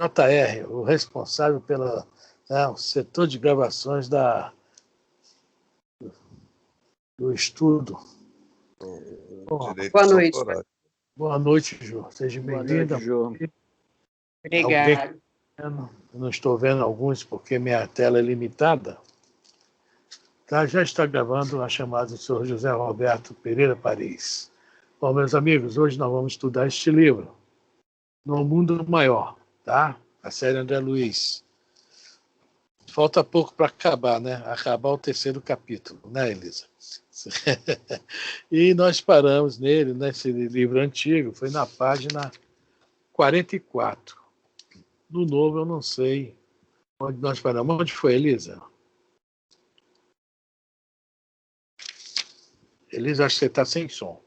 JR, o responsável pelo setor de gravações do estudo. Boa noite. Boa noite, Ju. Seja bem-vinda. Obrigada. Eu não estou vendo alguns porque minha tela é limitada. Tá, já está gravando a chamada do senhor José Roberto Pereira Paris. Bom, meus amigos, hoje nós vamos estudar este livro, No Mundo Maior, tá? A série André Luiz. Falta pouco para acabar, né? Acabar o 3º capítulo, né, Elisa? E nós paramos nele, nesse livro antigo, foi na página 44. No novo, eu não sei onde nós paramos. Onde foi, Elisa? Elisa, acho que você está sem som.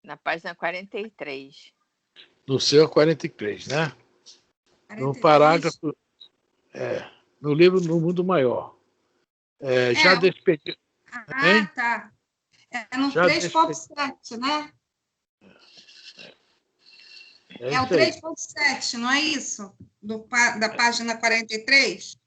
Na página 43. No seu 43, né? 43. No parágrafo... no livro No Mundo Maior. Já despediu... Tá. É no 3.7, né? É o 3.7, não é isso? Da página 43?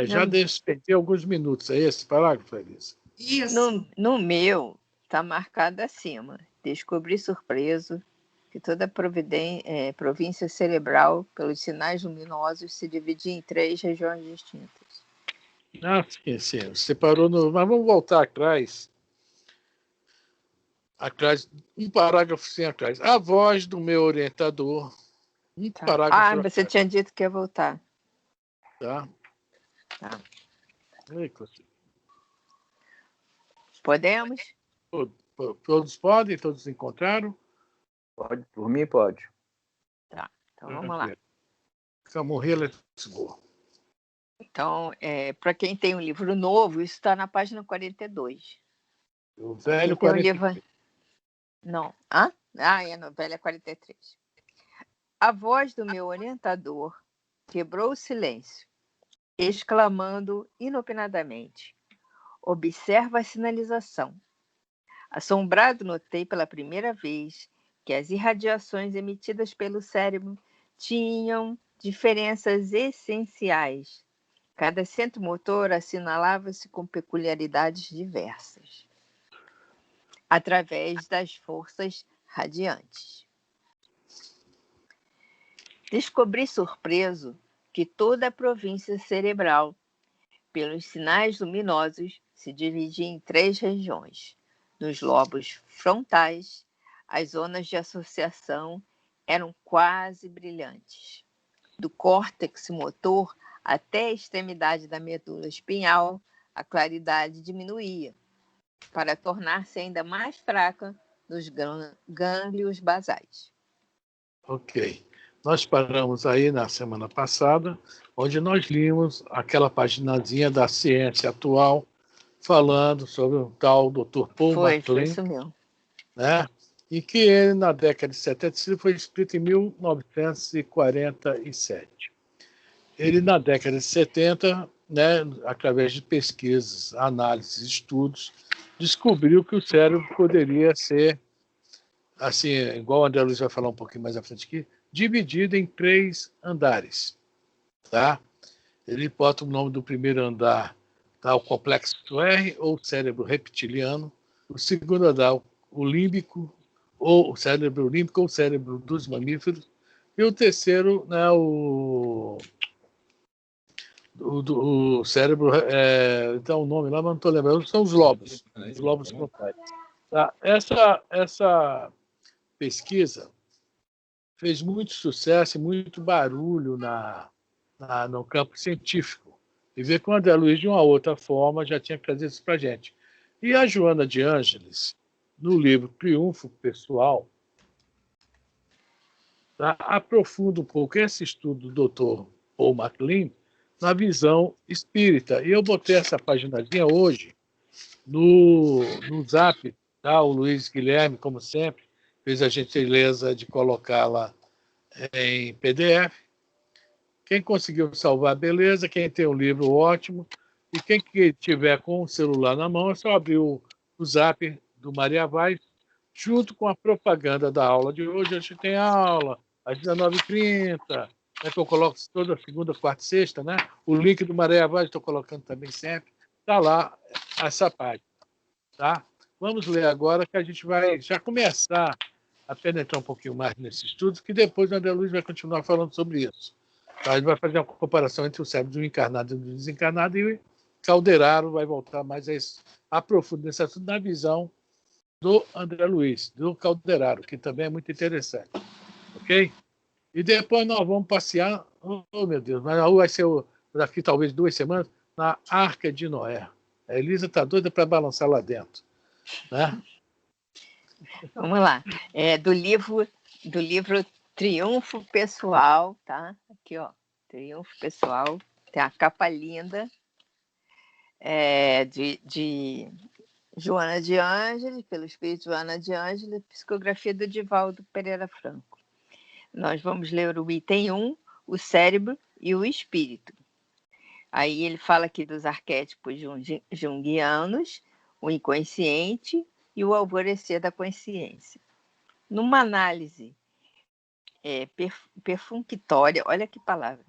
Já despediu alguns minutos. É esse parágrafo, Elisa? Isso. No meu, está marcado acima. Descobri surpreso que toda província cerebral, pelos sinais luminosos, se dividia em 3 regiões distintas. Sim. Você parou no... Mas vamos voltar atrás. Um parágrafo sem atrás. A voz do meu orientador. Parágrafo você atrás. Tinha dito que ia voltar. Tá. Podemos? Todos podem? Todos encontraram? Pode, por mim pode. Tá, então vamos lá. Morrer, let's go. Então, para quem tem um livro novo, isso está na página 42. O velho 43. Não. No velho é 43. A voz do meu orientador quebrou o silêncio, exclamando inopinadamente: observa a sinalização. Assombrado, notei pela primeira vez que as irradiações emitidas pelo cérebro tinham diferenças essenciais. Cada centro motor assinalava-se com peculiaridades diversas, através das forças radiantes. Descobri surpreso que toda a província cerebral, pelos sinais luminosos, se dividia em 3 regiões. Nos lobos frontais, as zonas de associação eram quase brilhantes. Do córtex motor até a extremidade da medula espinhal, a claridade diminuía, para tornar-se ainda mais fraca nos gânglios basais. Ok. Nós paramos aí na semana passada, onde nós limos aquela paginazinha da ciência atual, falando sobre o tal Dr. Paul MacLean. Foi isso mesmo. Né? E que ele, na década de 70, foi escrito em 1947. Ele, na década de 70, né, através de pesquisas, análises, estudos, descobriu que o cérebro poderia ser, assim, igual o André Luiz vai falar um pouquinho mais à frente aqui, dividido em 3 andares. Tá? Ele bota o nome do primeiro andar, tá, o complexo R, ou cérebro reptiliano. O segundo andar, o límbico, ou o cérebro límbico, ou o cérebro dos mamíferos. E o terceiro, né, o cérebro, então o nome lá, mas não estou lembrando, são os lobos frontais. Tá? Essa pesquisa fez muito sucesso e muito barulho no campo científico. E ver que o André Luiz, de uma outra forma, já tinha trazido isso para a gente. E a Joana de Ângeles, no livro Triunfo Pessoal, tá, aprofunda um pouco esse estudo do Dr. Paul MacLean na visão espírita. E eu botei essa paginazinha hoje no Zap, tá? O Luiz Guilherme, como sempre, fez a gentileza de colocá-la em PDF. Quem conseguiu salvar, beleza. Quem tem o livro, ótimo. E quem que tiver com o celular na mão, é só abrir o Zap do Maria Vaz, junto com a propaganda da aula de hoje. A gente tem aula às 19h30, né, que eu coloco toda segunda, quarta e sexta, né? O link do Maré Vaz estou colocando também sempre. Está lá essa página. Tá? Vamos ler agora, que a gente vai já começar a penetrar um pouquinho mais nesse estudo, que depois o André Luiz vai continuar falando sobre isso. Tá? Ele vai fazer uma comparação entre o cérebro do encarnado e do desencarnado, e o Calderaro vai voltar mais a profundo nesse assunto na visão do André Luiz, do Calderaro, que também é muito interessante. Ok? E depois nós vamos passear, oh meu Deus, mas vai ser daqui talvez 2 semanas, na Arca de Noé. A Elisa está doida para balançar lá dentro. Né? Vamos lá. Do livro Triunfo Pessoal, tá? Aqui, ó. Triunfo Pessoal. Tem a capa linda de Joana de Ângeles, pelo espírito Joana de Ângeles, psicografia do Divaldo Pereira Franco. Nós vamos ler o item 1, o cérebro e o espírito. Aí ele fala aqui dos arquétipos junguianos, o inconsciente e o alvorecer da consciência. Numa análise perfunctória, olha que palavra,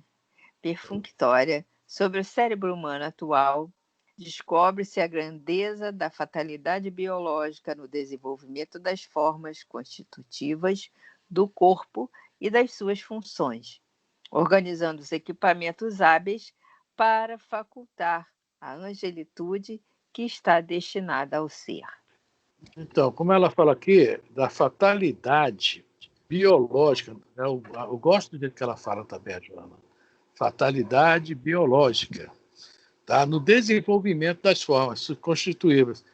perfunctória, sobre o cérebro humano atual, descobre-se a grandeza da fatalidade biológica no desenvolvimento das formas constitutivas do corpo e das suas funções, organizando os equipamentos hábeis para facultar a angelitude que está destinada ao ser. Então, como ela fala aqui, da fatalidade biológica, né? Eu gosto do jeito que ela fala também, Joana. Fatalidade biológica, tá? No desenvolvimento das formas constitutivas.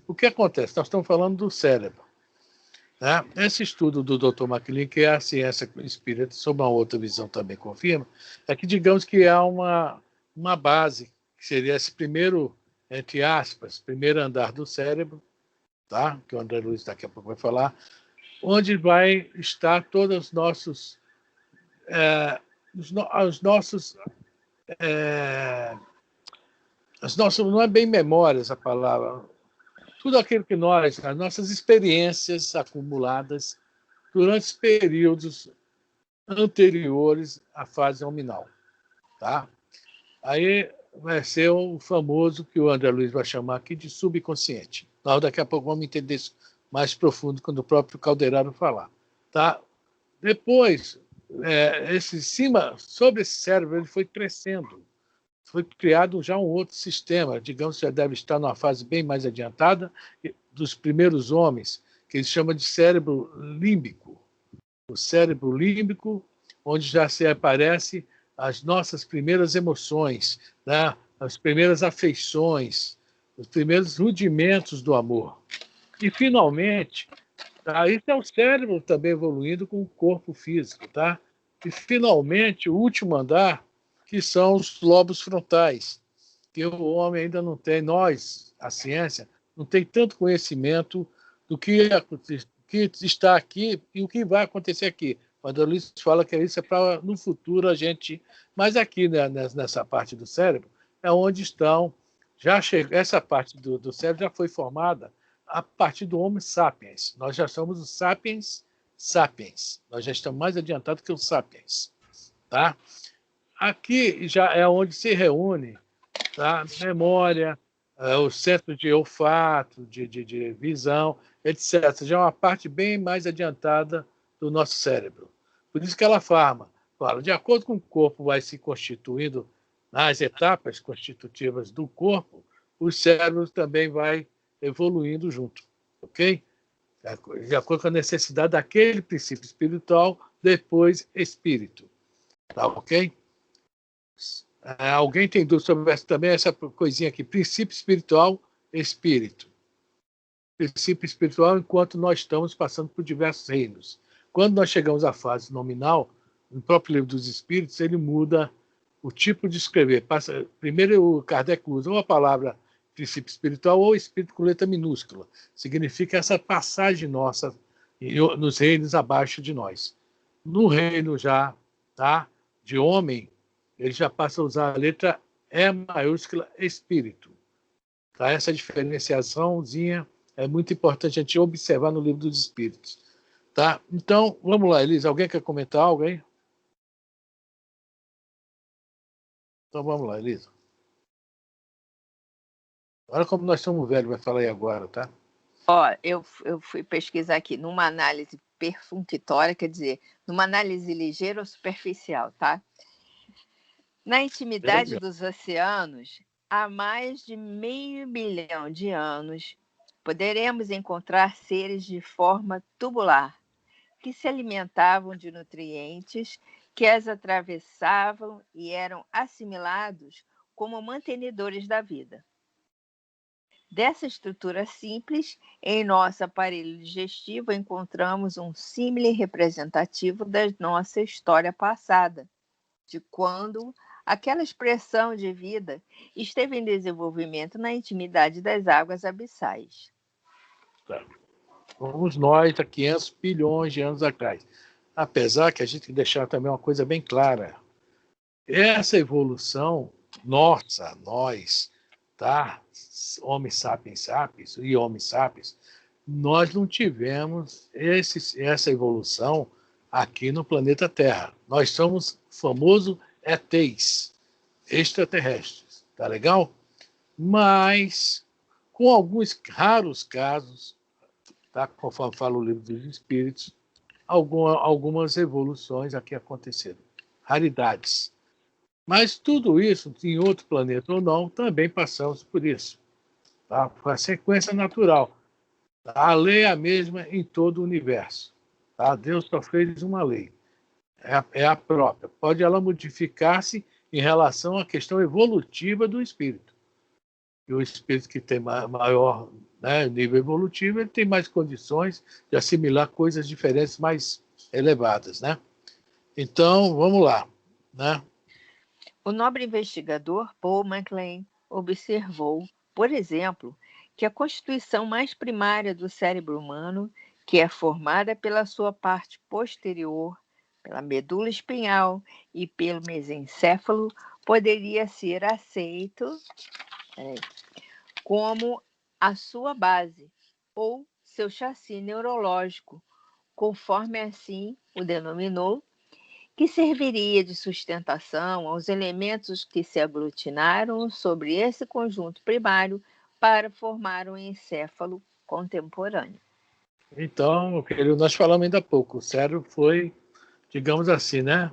O que acontece? Nós estamos falando do cérebro. Né? Esse estudo do Dr. MacLean, que é a ciência espírita, sob uma outra visão também confirma, é que digamos que há uma base, que seria esse primeiro, entre aspas, primeiro andar do cérebro, tá? Que o André Luiz daqui a pouco vai falar, onde vai estar todos os nossos não é bem memórias a palavra, tudo aquilo que as nossas experiências acumuladas durante os períodos anteriores à fase nominal. Tá? Aí vai ser o famoso, que o André Luiz vai chamar aqui de subconsciente. Nós daqui a pouco vamos entender isso mais profundo quando o próprio Calderaro falar. Tá? Depois, sobre esse cérebro, ele foi crescendo. Foi criado já um outro sistema, digamos que já deve estar numa fase bem mais adiantada, dos primeiros homens, que eles chamam de cérebro límbico. O cérebro límbico, onde já se aparecem as nossas primeiras emoções, né? As primeiras afeições, os primeiros rudimentos do amor. E, finalmente, isso é o cérebro também evoluindo com o corpo físico. Tá? E, finalmente, o último andar, que são os lobos frontais, que o homem ainda não tem, nós, a ciência, não tem tanto conhecimento do que está aqui e o que vai acontecer aqui. O André Luiz fala que isso é para, no futuro, a gente... Mas aqui, né, nessa parte do cérebro, é onde estão... essa parte do cérebro já foi formada a partir do Homo sapiens. Nós já somos os sapiens sapiens. Nós já estamos mais adiantados que os sapiens. Tá? Aqui já é onde se reúne, tá? Memória, o centro de olfato, de visão, etc. Já é uma parte bem mais adiantada do nosso cérebro. Por isso que ela fala, de acordo com o corpo vai se constituindo nas etapas constitutivas do corpo, o cérebro também vai evoluindo junto, ok? De acordo com a necessidade daquele princípio espiritual, depois espírito. Tá ok? Alguém tem dúvida sobre também essa coisinha aqui? Princípio espiritual, espírito. Princípio espiritual enquanto nós estamos passando por diversos reinos. Quando nós chegamos à fase nominal, no próprio livro dos espíritos, ele muda o tipo de escrever. Primeiro o Kardec usa ou a palavra princípio espiritual ou espírito com letra minúscula. Significa essa passagem nossa nos reinos abaixo de nós. No reino já, tá, de homem, ele já passa a usar a letra E maiúscula espírito. Tá? Essa diferenciaçãozinha é muito importante a gente observar no Livro dos Espíritos. Tá? Então, vamos lá, Elisa. Alguém quer comentar algo aí? Então, vamos lá, Elisa. Olha como nós somos velhos, vai falar aí agora, tá? Ó, eu fui pesquisar aqui numa análise perfunctória, quer dizer, numa análise ligeira ou superficial, tá? Na intimidade dos oceanos, há mais de 500 milhão de anos, poderemos encontrar seres de forma tubular, que se alimentavam de nutrientes que as atravessavam e eram assimilados como mantenedores da vida. Dessa estrutura simples, em nosso aparelho digestivo encontramos um símile representativo da nossa história passada, de quando aquela expressão de vida esteve em desenvolvimento na intimidade das águas abissais. Tá. Fomos nós há 500 bilhões de anos atrás. Apesar que a gente tem que deixar também uma coisa bem clara. Essa evolução, nossa, nós, tá? Homo sapiens sapiens e Homo sapiens, nós não tivemos essa evolução aqui no planeta Terra. Nós somos famosos ETs, extraterrestres, tá legal? Mas, com alguns raros casos, tá? Conforme fala o Livro dos Espíritos, algumas evoluções aqui aconteceram. Raridades. Mas tudo isso, em outro planeta ou não, também passamos por isso. Tá? Foi a sequência natural. A lei é a mesma em todo o universo. Tá? Deus só fez uma lei. É a própria. Pode ela modificar-se em relação à questão evolutiva do espírito. E o espírito que tem maior, né, nível evolutivo, ele tem mais condições de assimilar coisas diferentes, mais elevadas. Né? Então, vamos lá. Né? O nobre investigador Paul MacLean observou, por exemplo, que a constituição mais primária do cérebro humano, que é formada pela sua parte posterior, pela medula espinhal e pelo mesencéfalo, poderia ser aceito como a sua base ou seu chassi neurológico, conforme assim o denominou, que serviria de sustentação aos elementos que se aglutinaram sobre esse conjunto primário para formar um encéfalo contemporâneo. Então, nós falamos ainda há pouco, o cérebro foi, digamos assim, né?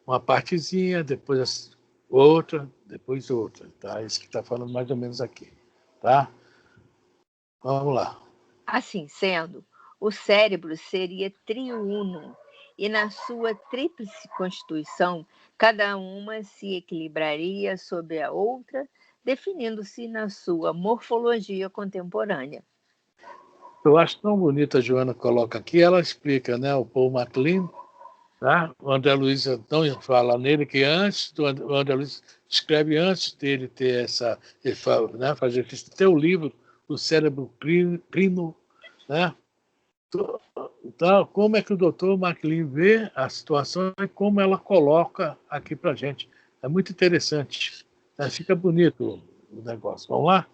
Uma partezinha, depois outra, depois outra. Tá? Isso que está falando mais ou menos aqui. Tá? Vamos lá. Assim sendo, o cérebro seria triuno, e na sua tríplice constituição, cada uma se equilibraria sobre a outra, definindo-se na sua morfologia contemporânea. Eu acho tão bonita a Joana coloca aqui, ela explica, né? O Paul MacLean, tá? O André Luiz não fala nele, que antes, o André Luiz escreve antes dele ter essa, ele fala, né, fazer esse teu livro, O Cérebro Primo, né? Então, como é que o doutor MacLean vê a situação e como ela coloca aqui para a gente. É muito interessante. Fica bonito o negócio. Vamos lá?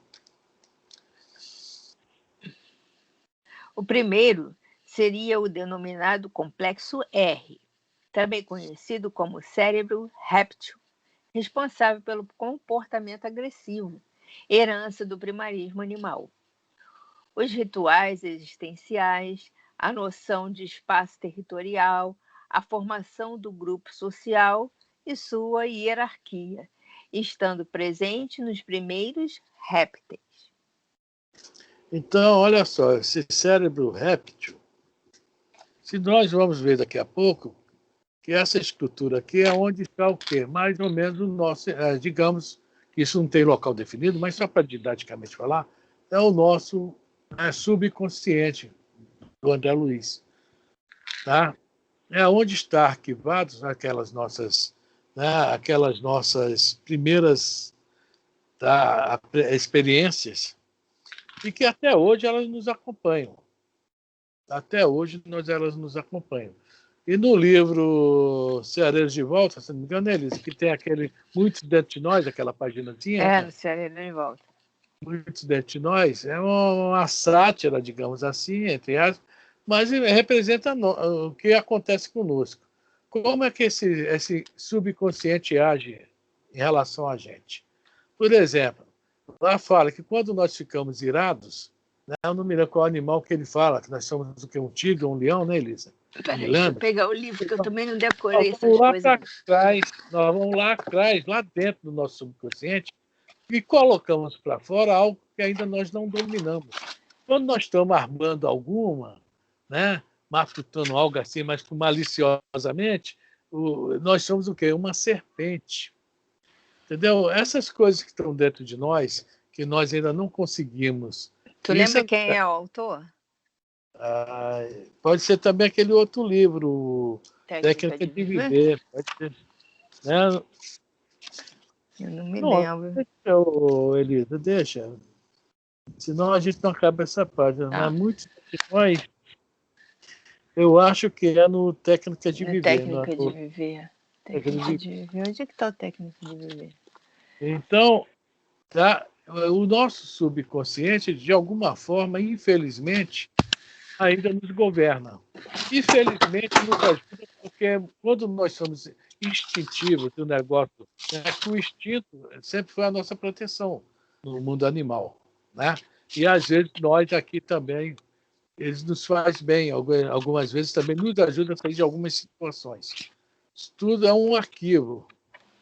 O primeiro seria o denominado complexo R, também conhecido como cérebro réptil, responsável pelo comportamento agressivo, herança do primarismo animal. Os rituais existenciais, a noção de espaço territorial, a formação do grupo social e sua hierarquia, estando presente nos primeiros répteis. Então, olha só, esse cérebro réptil, se nós vamos ver daqui a pouco, que essa estrutura aqui é onde está o quê? Mais ou menos o nosso, digamos, que isso não tem local definido, mas só para didaticamente falar, é o nosso subconsciente do André Luiz. Tá? É onde está arquivados aquelas nossas primeiras experiências e que até hoje elas nos acompanham. Até hoje elas nos acompanham. E no livro Ceareiros de Volta, se não me engano, Elisa, que tem aquele Muitos Dentro de Nós, aquela paginazinha. No Ceareiros de Volta. muitos de nós, é uma sátira, digamos assim, entre aspas, mas representa o que acontece conosco. Como é que esse subconsciente age em relação a gente? Por exemplo, lá fala que quando nós ficamos irados, né, eu não me lembro qual animal que ele fala, que nós somos o quê? Um tigre, um leão, né, Elisa? Peraí, deixa eu pegar o livro, que eu também não decorei Nós essas vamos lá coisas. para trás, nós vamos lá atrás, lá dentro do nosso subconsciente, e colocamos para fora algo que ainda nós não dominamos. Quando nós estamos armando alguma, né, matutando algo assim, mas maliciosamente, nós somos o quê? Uma serpente. Entendeu? Essas coisas que estão dentro de nós, que nós ainda não conseguimos. Tu lembra quem é o autor? Pode ser também aquele outro livro, Técnica de Viver. Pode ser, né? Eu não me lembro. Deixa, Elisa, deixa. Senão a gente não acaba essa página. Tá. Mas muitos de nós, eu acho que é no Técnica de Viver. Técnica de Viver. Técnica de Viver. Onde é que está o Técnica de Viver? Então, tá? O nosso subconsciente, de alguma forma, infelizmente, ainda nos governa. Infelizmente, nos ajuda, porque quando nós somos instintivos do negócio, né, que o instinto sempre foi a nossa proteção no mundo animal, né? E às vezes nós aqui também, eles nos faz bem, algumas vezes também nos ajuda a sair de algumas situações. Isso tudo é um arquivo,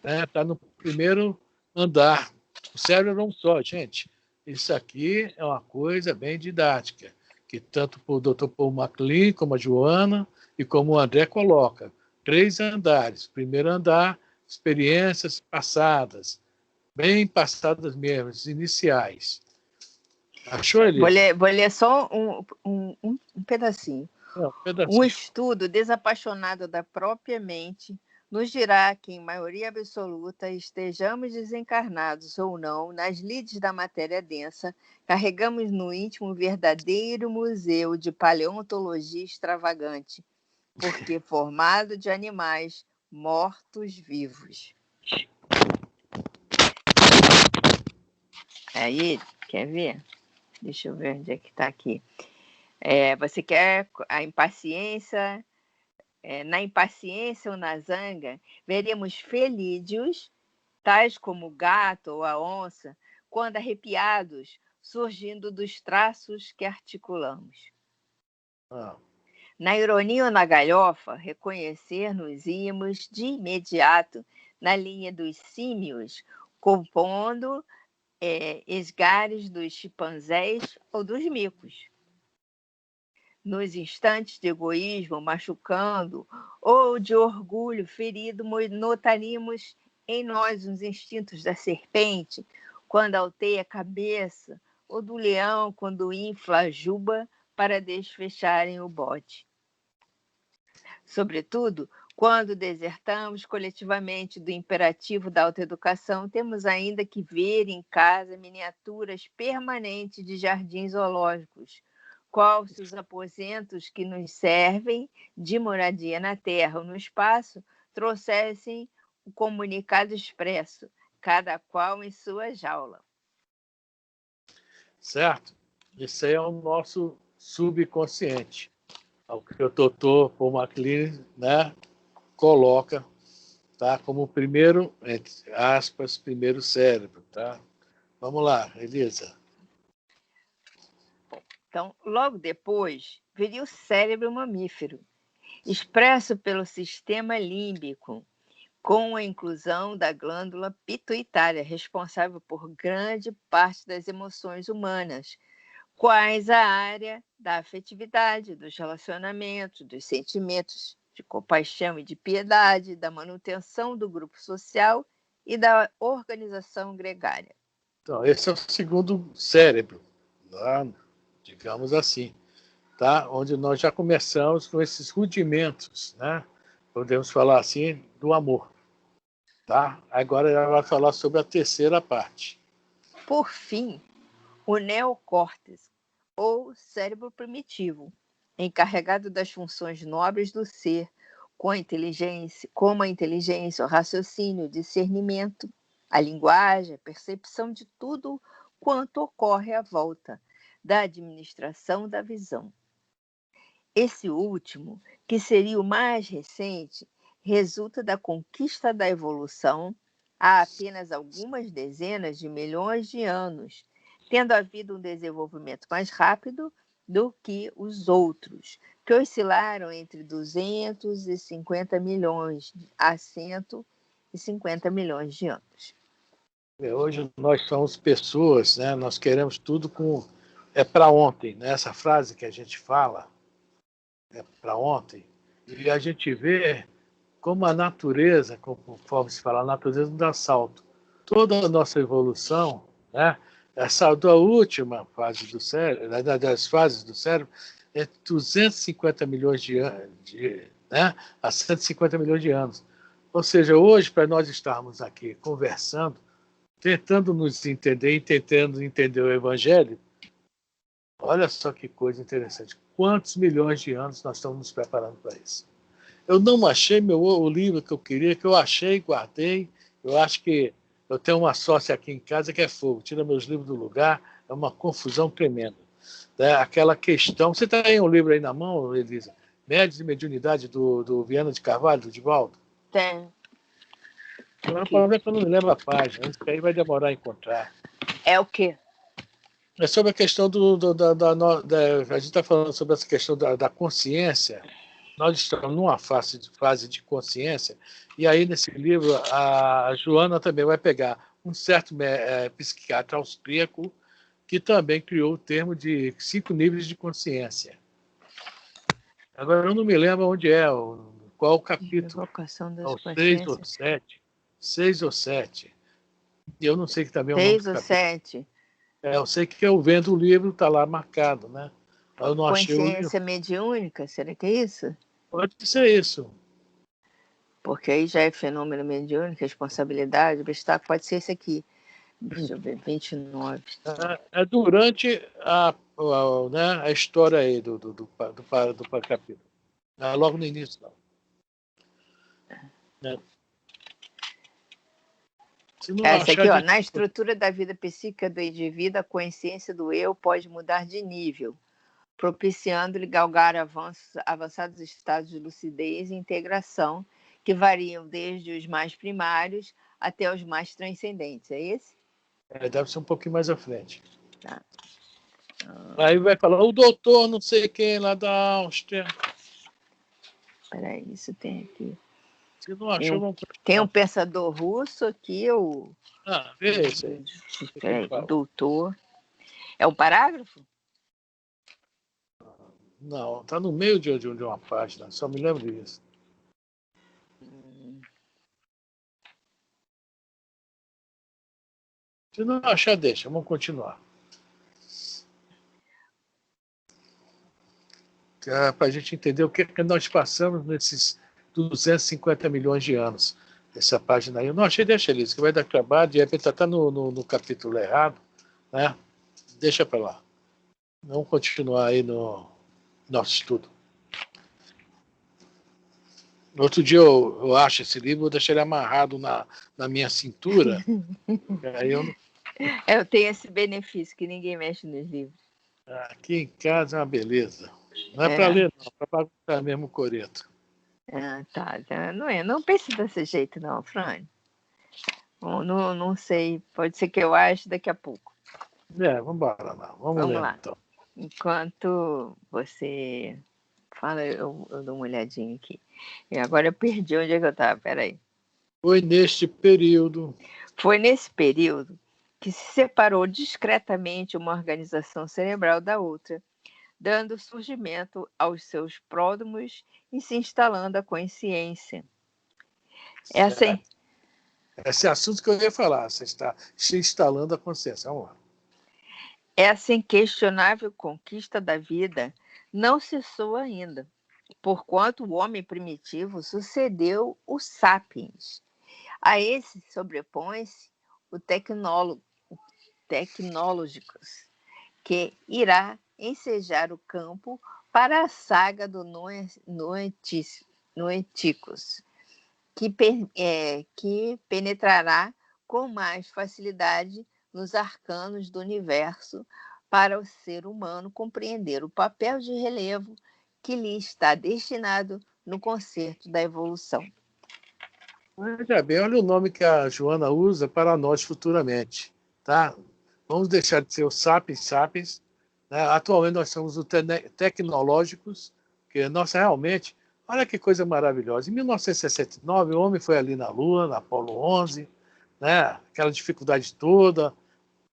né? Está no primeiro andar. O cérebro não só, gente. Isso aqui é uma coisa bem didática, que tanto o Dr. Paul MacLean, como a Joana e como o André coloca. 3 andares. Primeiro andar, experiências passadas, bem passadas mesmo, iniciais. Achou, Elisa? Vou ler só um pedacinho. Um pedacinho. Um estudo desapaixonado da própria mente nos dirá que, em maioria absoluta, estejamos desencarnados ou não, nas lides da matéria densa, carregamos no íntimo um verdadeiro museu de paleontologia extravagante, porque formado de animais mortos-vivos. Aí, quer ver? Deixa eu ver onde é que está aqui. Você quer a impaciência... na impaciência ou na zanga, veremos felídeos, tais como o gato ou a onça, quando arrepiados, surgindo dos traços que articulamos. Na ironia ou na galhofa, reconhecer-nos-íamos de imediato na linha dos símios, compondo esgares dos chimpanzés ou dos micos. Nos instantes de egoísmo machucando ou de orgulho ferido, notaríamos em nós os instintos da serpente quando alteia a cabeça, ou do leão quando infla a juba para desfecharem o bote. Sobretudo, quando desertamos coletivamente do imperativo da autoeducação, temos ainda que ver em casa miniaturas permanentes de jardins zoológicos, qual se os aposentos que nos servem de moradia na terra ou no espaço trouxessem o comunicado expresso, cada qual em sua jaula. Certo? Isso aí é o nosso subconsciente. É o que o Dr. Paul MacLean, né, coloca, tá, como primeiro, entre aspas, primeiro cérebro. Tá? Vamos lá, Elisa. Então, logo depois, viria o cérebro mamífero, expresso pelo sistema límbico, com a inclusão da glândula pituitária, responsável por grande parte das emoções humanas, quais a área da afetividade, dos relacionamentos, dos sentimentos de compaixão e de piedade, da manutenção do grupo social e da organização gregária. Então, esse é o segundo cérebro, tá? Digamos assim, tá? Onde nós já começamos com esses rudimentos, né? Podemos falar assim, do amor. Tá? Agora ela vai falar sobre a terceira parte. Por fim, o neocórtex, ou cérebro primitivo, encarregado das funções nobres do ser, como a inteligência, o raciocínio, o discernimento, a linguagem, a percepção de tudo enquanto ocorre a volta da administração da visão. Esse último, que seria o mais recente, resulta da conquista da evolução há apenas algumas dezenas de milhões de anos, tendo havido um desenvolvimento mais rápido do que os outros, que oscilaram entre 250 milhões a 150 milhões de anos. Hoje nós somos pessoas, né? Nós queremos tudo para ontem, né? Essa frase que a gente fala é para ontem, e a gente vê como a natureza, conforme se fala, a natureza não dá salto. Toda a nossa evolução, né? Essa da última fase do cérebro, das fases do cérebro, é 250 milhões de anos, né? A 150 milhões de anos. Ou seja, hoje, para nós estarmos aqui conversando, tentando nos entender e tentando entender o Evangelho, olha só que coisa interessante. Quantos milhões de anos nós estamos nos preparando para isso? Eu não achei o livro que eu queria, que eu achei, guardei. Eu acho que eu tenho uma sócia aqui em casa que é fogo, tira meus livros do lugar, é uma confusão tremenda. Né? Aquela questão... Você tem um livro aí na mão, Elisa? Médios e Mediunidade, do Viana de Carvalho, do Divaldo? Tem. O problema é que eu não me lembro a página, isso aí vai demorar a encontrar. É o quê? É sobre a questão a gente está falando sobre essa questão da consciência. Nós estamos numa fase de consciência, e aí nesse livro a Joana também vai pegar um certo psiquiatra austríaco que também criou o termo de 5 níveis de consciência. Agora eu não me lembro onde qual o capítulo. Evocação das 6 ou consciências. 7. 6 ou 7. E eu não sei que também é o nome 6 do ou capítulo. 7. Eu sei que eu vendo o livro, está lá marcado, né? Eu não achei o livro. Consciência mediúnica, será que é isso? Pode ser isso. Porque aí já é fenômeno mediúnico, responsabilidade, obstáculo, pode ser esse aqui. Deixa eu ver, 29. É durante né, a história aí do capítulo. Logo no início, não. Né? Se não Essa aqui, achar, na estrutura da vida psíquica do indivíduo, a consciência do eu pode mudar de nível, propiciando-lhe galgar avançados estados de lucidez e integração, que variam desde os mais primários até os mais transcendentes. É esse? deve ser um pouquinho mais à frente. Tá. Aí vai falar, o doutor não sei quem lá da Áustria. Peraí, isso tem aqui. Se não achou, vamos continuar. Tem um pensador russo aqui, vê esse aí. Peraí, doutor. É um parágrafo? Não, está no meio de uma página, só me lembro disso. Se não achar, deixa, vamos continuar. Para a gente entender o que nós passamos nesses 250 milhões de anos. Essa página aí. Eu não achei, deixa, Elisa, que vai dar trabalho, de repente está no capítulo errado, né? Deixa para lá. Vamos continuar aí no nosso estudo. Outro dia eu acho esse livro, vou deixar ele amarrado na minha cintura. Aí eu tenho esse benefício, que ninguém mexe nos livros. Aqui em casa é uma beleza. Não é para ler, não, é para bagunçar mesmo o coreto. Tá. Não pense desse jeito, não, Fran. Não sei, pode ser que eu ache daqui a pouco. Vamos embora lá. Vamos ler, lá. Então. Enquanto você fala, eu dou uma olhadinha aqui. E agora eu perdi onde é que eu estava, peraí. Foi nesse período que se separou discretamente uma organização cerebral da outra, dando surgimento aos seus pródromos e se instalando a consciência. Esse assunto que eu ia falar, você está se instalando a consciência. Vamos lá. Essa inquestionável conquista da vida não cessou ainda, porquanto o homem primitivo sucedeu o sapiens. A esse sobrepõe-se o tecnológicos, que irá ensejar o campo para a saga do noeticos, que penetrará com mais facilidade nos arcanos do universo para o ser humano compreender o papel de relevo que lhe está destinado no concerto da evolução. Veja bem, olha o nome que a Joana usa para nós futuramente. Tá? Vamos deixar de ser os sapiens sapiens. Né? Atualmente nós somos os tecnológicos, que nós realmente... Olha que coisa maravilhosa. Em 1969, o homem foi ali na Lua, na Apolo 11, né? Aquela dificuldade toda.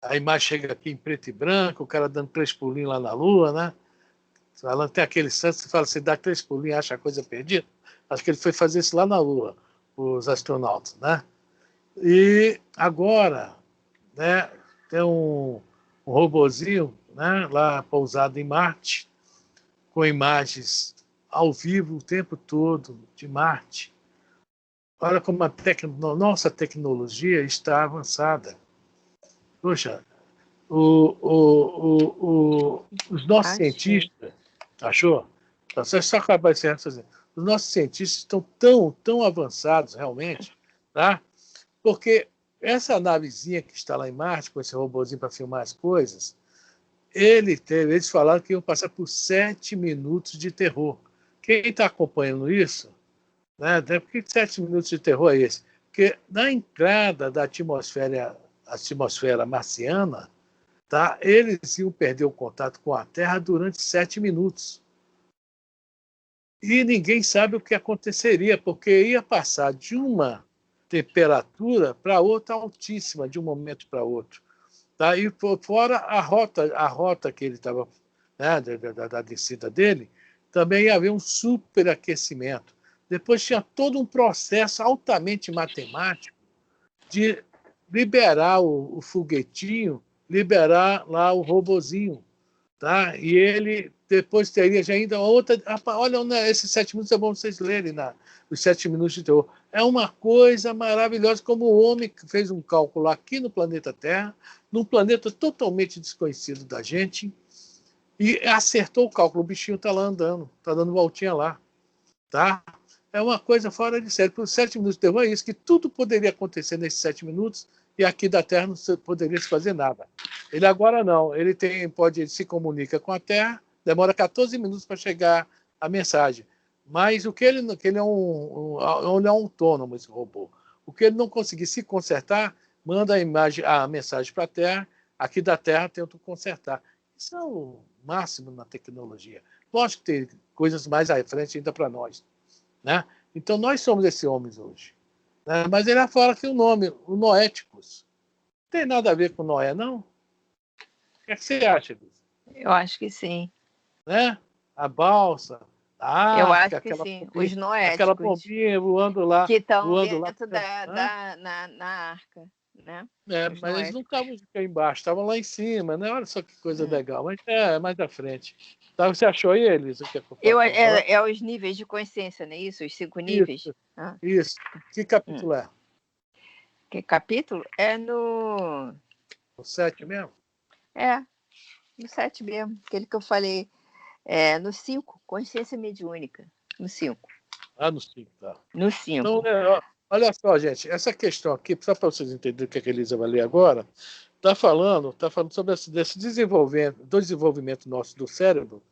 A imagem chega aqui em preto e branco, o cara dando 3 pulinhos lá na Lua, né? Falando, tem aquele santo que fala, você dá 3 pulinhos, acha a coisa perdida. Acho que ele foi fazer isso lá na Lua, os astronautas, né? E agora, né, tem um robozinho, né, lá pousado em Marte, com imagens ao vivo o tempo todo de Marte. Olha como a nossa tecnologia está avançada. Poxa, os nossos cientistas, achou? Você só acabar esse raciocínio. Os nossos cientistas estão tão avançados realmente, tá? Porque essa navezinha que está lá em Marte, com esse robôzinho para filmar as coisas, eles falaram que iam passar por 7 minutos de terror. Quem está acompanhando isso, né? Por que 7 minutos de terror é esse? Porque na entrada da atmosfera marciana, tá? Eles iam perder o contato com a Terra durante 7 minutos. E ninguém sabe o que aconteceria, porque ia passar de uma temperatura para outra altíssima, de um momento para outro. Tá? E fora a rota que ele estava, né, da descida dele, também ia haver um superaquecimento. Depois tinha todo um processo altamente matemático de liberar o foguetinho, liberar lá o robozinho. Tá? E ele depois teria já ainda outra... Olha, né, esses 7 minutos é bom vocês lerem, os 7 minutos de terror. É uma coisa maravilhosa, como o homem fez um cálculo aqui no planeta Terra, num planeta totalmente desconhecido da gente, e acertou o cálculo. O bichinho está lá andando, está dando voltinha lá. Tá? É uma coisa fora de série. Por 7 minutos de terror é isso, que tudo poderia acontecer nesses 7 minutos, e aqui da Terra não poderia se fazer nada. Ele agora não, ele se comunica com a Terra, demora 14 minutos para chegar a mensagem. Mas o que ele é ele é um autônomo, esse robô. O que ele não conseguir se consertar, manda a mensagem para a Terra, aqui da Terra tenta consertar. Isso é o máximo na tecnologia. Lógico que tem coisas mais à frente ainda para nós. Né? Então nós somos esses homens hoje. Né? Mas ele fala que o nome, o Noéticos, não tem nada a ver com Noé, não? O que é que você acha disso? Eu acho que sim. Né? A balsa, a Eu arca, acho que sim. Pombinha, Os noéticos. aquela pombinha voando lá. Que estão dentro na arca. Né? Mas eles não estavam aqui embaixo, estavam lá em cima. Né? Olha só que coisa legal. Mas mais à frente. Então, você achou aí, Elisa? É os níveis de consciência, não é isso? Os 5 níveis? Isso. Que capítulo é? Que capítulo? É no 7 mesmo? É, no 7 mesmo. Aquele que eu falei. No 5, consciência mediúnica. No 5. No 5, tá. No 5. Então, olha só, gente, essa questão aqui, só para vocês entenderem o que a Elisa vai ler agora, está falando sobre desse desenvolvimento nosso do cérebro,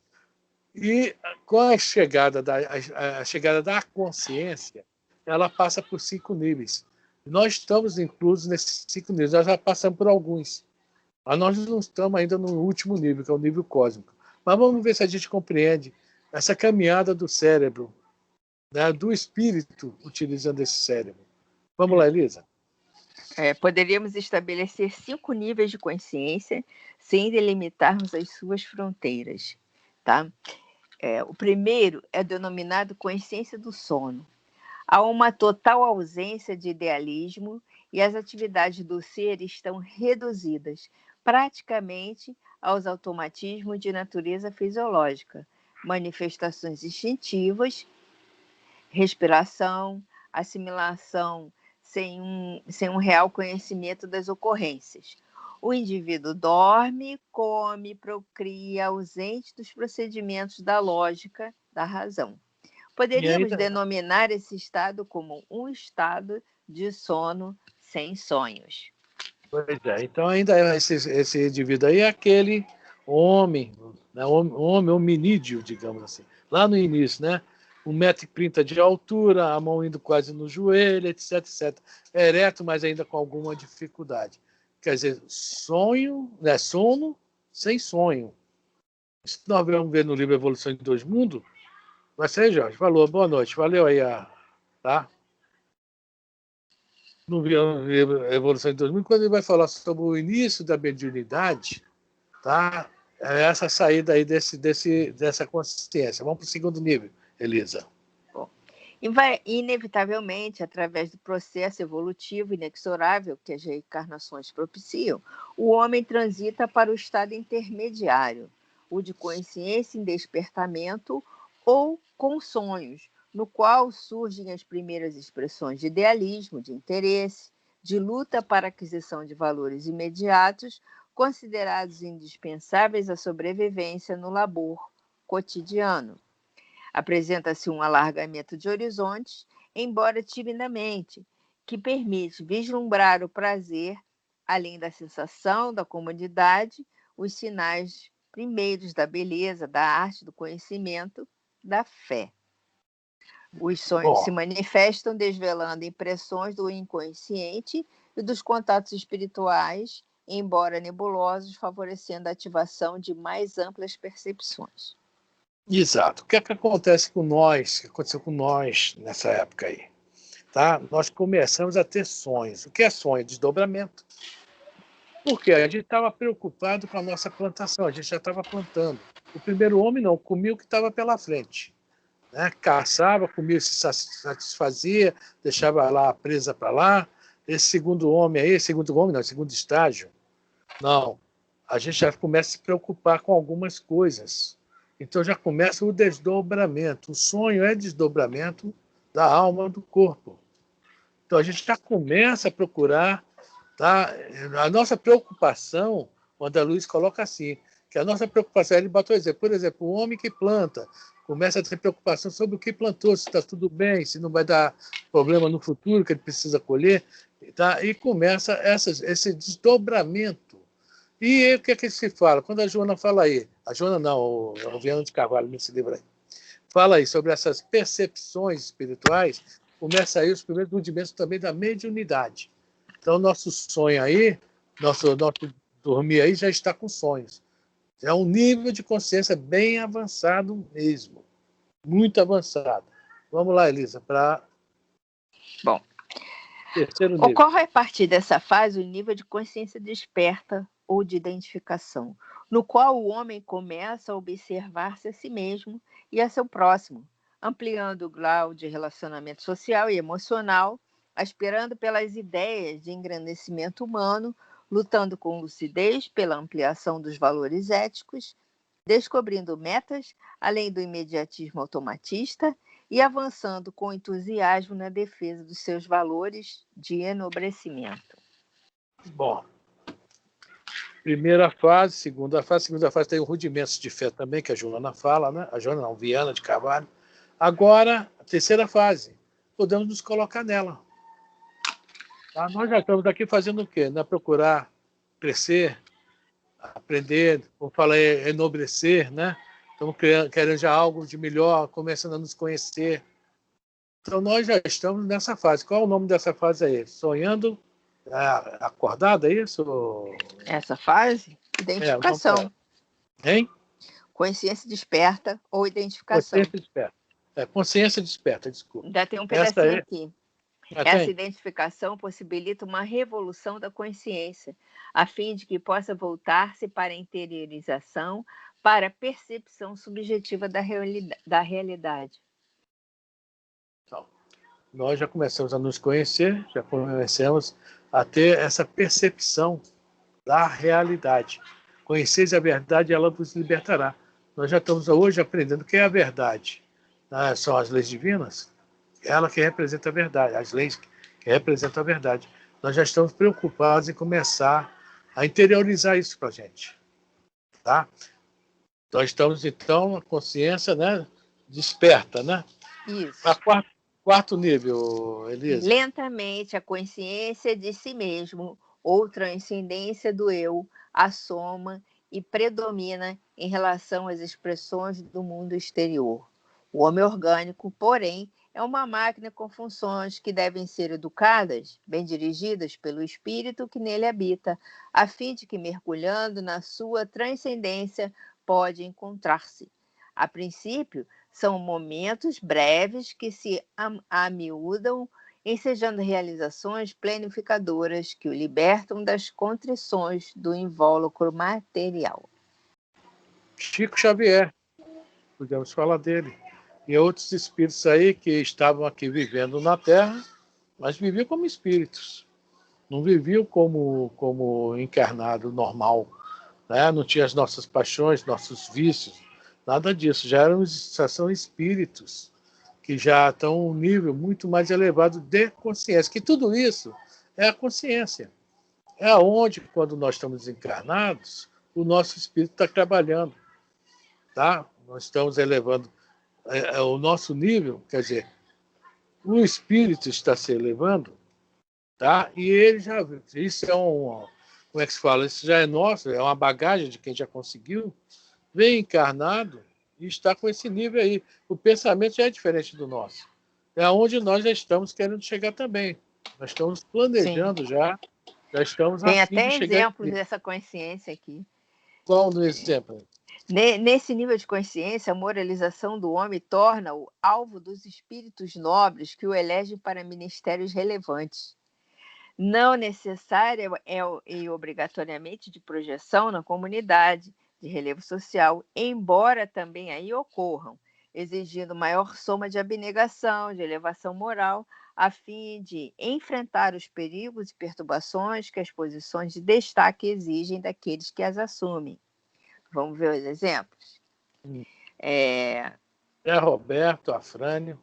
e com a chegada da consciência, ela passa por 5 níveis. Nós estamos inclusos nesses 5 níveis, nós já passamos por alguns. Mas nós não estamos ainda no último nível, que é o nível cósmico. Mas vamos ver se a gente compreende essa caminhada do cérebro, né, do espírito, utilizando esse cérebro. Vamos lá, Elisa. Poderíamos estabelecer 5 níveis de consciência sem delimitarmos as suas fronteiras. Tá? O primeiro é denominado consciência do sono. Há uma total ausência de idealismo e as atividades do ser estão reduzidas praticamente aos automatismos de natureza fisiológica, manifestações instintivas, respiração, assimilação sem um real conhecimento das ocorrências. O indivíduo dorme, come, procria, ausente dos procedimentos da lógica, da razão. Poderíamos denominar esse estado como um estado de sono sem sonhos. Pois é, então ainda esse indivíduo aí é aquele homem, né, homem hominídeo, digamos assim. Lá no início, né? 1,30 m de altura, a mão indo quase no joelho, etc, etc. Ereto, mas ainda com alguma dificuldade. Quer dizer, sonho, né, sono sem sonho. Isso nós vamos ver no livro Evolução em Dois Mundos. Vai ser, Jorge. Falou, boa noite. Valeu aí, tá? No livro Evolução em Dois Mundos, quando ele vai falar sobre o início da mediunidade, tá? É essa saída aí dessa consciência. Vamos para o segundo nível, Elisa. Bom, e vai, inevitavelmente, através do processo evolutivo inexorável que as reencarnações propiciam, o homem transita para o estado intermediário, o de consciência em despertamento ou com sonhos, no qual surgem as primeiras expressões de idealismo, de interesse, de luta para a aquisição de valores imediatos, considerados indispensáveis à sobrevivência no labor cotidiano. Apresenta-se um alargamento de horizontes, embora timidamente, que permite vislumbrar o prazer, além da sensação da comodidade, os sinais primeiros da beleza, da arte, do conhecimento, da fé. Os sonhos se manifestam desvelando impressões do inconsciente e dos contatos espirituais, embora nebulosos, favorecendo a ativação de mais amplas percepções. Exato. O que é que acontece com nós, que aconteceu com nós nessa época aí? Tá? Nós começamos a ter sonhos. O que é sonho? Desdobramento. Por quê? A gente estava preocupado com a nossa plantação, a gente já estava plantando. O primeiro homem não, comia o que estava pela frente. Né? Caçava, comia, se satisfazia, deixava lá a presa para lá. Esse segundo homem, segundo estágio, não. A gente já começa a se preocupar com algumas coisas. Então já começa o desdobramento. O sonho é desdobramento da alma do corpo. Então a gente já começa a procurar, tá? A nossa preocupação, o André Luiz coloca assim, que a nossa preocupação, ele botou exemplo, por exemplo, o homem que planta começa a ter preocupação sobre o que plantou, se está tudo bem, se não vai dar problema no futuro que ele precisa colher, tá? E começa esse desdobramento. E aí, o que é que se fala? Quando a Joana fala aí, a Joana não, o Viana de Carvalho, nesse livro aí, fala aí sobre essas percepções espirituais, começa aí os primeiros rudimentos também da mediunidade. Então, nosso sonho aí, nosso dormir aí já está com sonhos. É um nível de consciência bem avançado mesmo, muito avançado. Vamos lá, Elisa, para Bom, terceiro nível. Ocorre a partir dessa fase o nível de consciência desperta ou de identificação, no qual o homem começa a observar-se a si mesmo e a seu próximo, ampliando o grau de relacionamento social e emocional, aspirando pelas ideias de engrandecimento humano, lutando com lucidez pela ampliação dos valores éticos, descobrindo metas além do imediatismo automatista e avançando com entusiasmo na defesa dos seus valores de enobrecimento. Bom, primeira fase, segunda fase tem o rudimentos de fé também, que a Joana fala, né? A Joana não, Viana de Carvalho. Agora, a terceira fase, podemos nos colocar nela. Tá? Nós já estamos aqui fazendo o quê? Procurar crescer, aprender, como fala, enobrecer, né? Estamos querendo já algo de melhor, começando a nos conhecer. Então, nós já estamos nessa fase. Qual é o nome dessa fase aí? Sonhando acordado, é isso? Essa fase, identificação. Hein? Consciência desperta ou identificação. Consciência desperta. Consciência desperta, desculpa. Ainda tem um pedacinho aqui. Essa identificação possibilita uma revolução da consciência, a fim de que possa voltar-se para a interiorização, para a percepção subjetiva da realidade. Então, nós já começamos a nos conhecer, já começamos a ter essa percepção da realidade. Conheceis a verdade, ela vos libertará. Nós já estamos hoje aprendendo o que é a verdade. São as leis divinas, ela que representa a verdade, as leis que representam a verdade. Nós já estamos preocupados em começar a interiorizar isso para a gente. Tá? Nós estamos, então, a consciência, né, desperta, né? Isso. Quarto nível, Elisa. Lentamente, a consciência de si mesmo ou transcendência do eu, assoma e predomina em relação às expressões do mundo exterior. O homem orgânico, porém, é uma máquina com funções que devem ser educadas, bem dirigidas pelo espírito que nele habita, a fim de que, mergulhando na sua transcendência, pode encontrar-se. A princípio, são momentos breves que se amiúdam, ensejando realizações planificadoras que o libertam das contrições do invólucro material. Chico Xavier, podemos falar dele. E outros espíritos aí que estavam aqui vivendo na Terra, mas viviam como espíritos. Não viviam como encarnado normal, né? Não tinha as nossas paixões, nossos vícios, nada disso. Já são espíritos que já estão a um nível muito mais elevado de consciência. Que tudo isso é a consciência. É onde, quando nós estamos encarnados, o nosso espírito está trabalhando. Tá? Nós estamos elevando o nosso nível, quer dizer, o espírito está se elevando, tá? E ele já, isso é como é que se fala? Isso já é nosso, é uma bagagem de quem já conseguiu, vem encarnado e está com esse nível aí. O pensamento já é diferente do nosso. É onde nós já estamos querendo chegar também. Nós estamos planejando já estamos Tem a fim até de chegar exemplos aqui. dessa consciência aqui. Qual no exemplo? Nesse nível de consciência, a moralização do homem torna-o alvo dos espíritos nobres que o elegem para ministérios relevantes. Não necessária e obrigatoriamente de projeção na comunidade, de relevo social, embora também aí ocorram, exigindo maior soma de abnegação, de elevação moral, a fim de enfrentar os perigos e perturbações que as posições de destaque exigem daqueles que as assumem. Vamos ver os exemplos? É Roberto, Afrânio.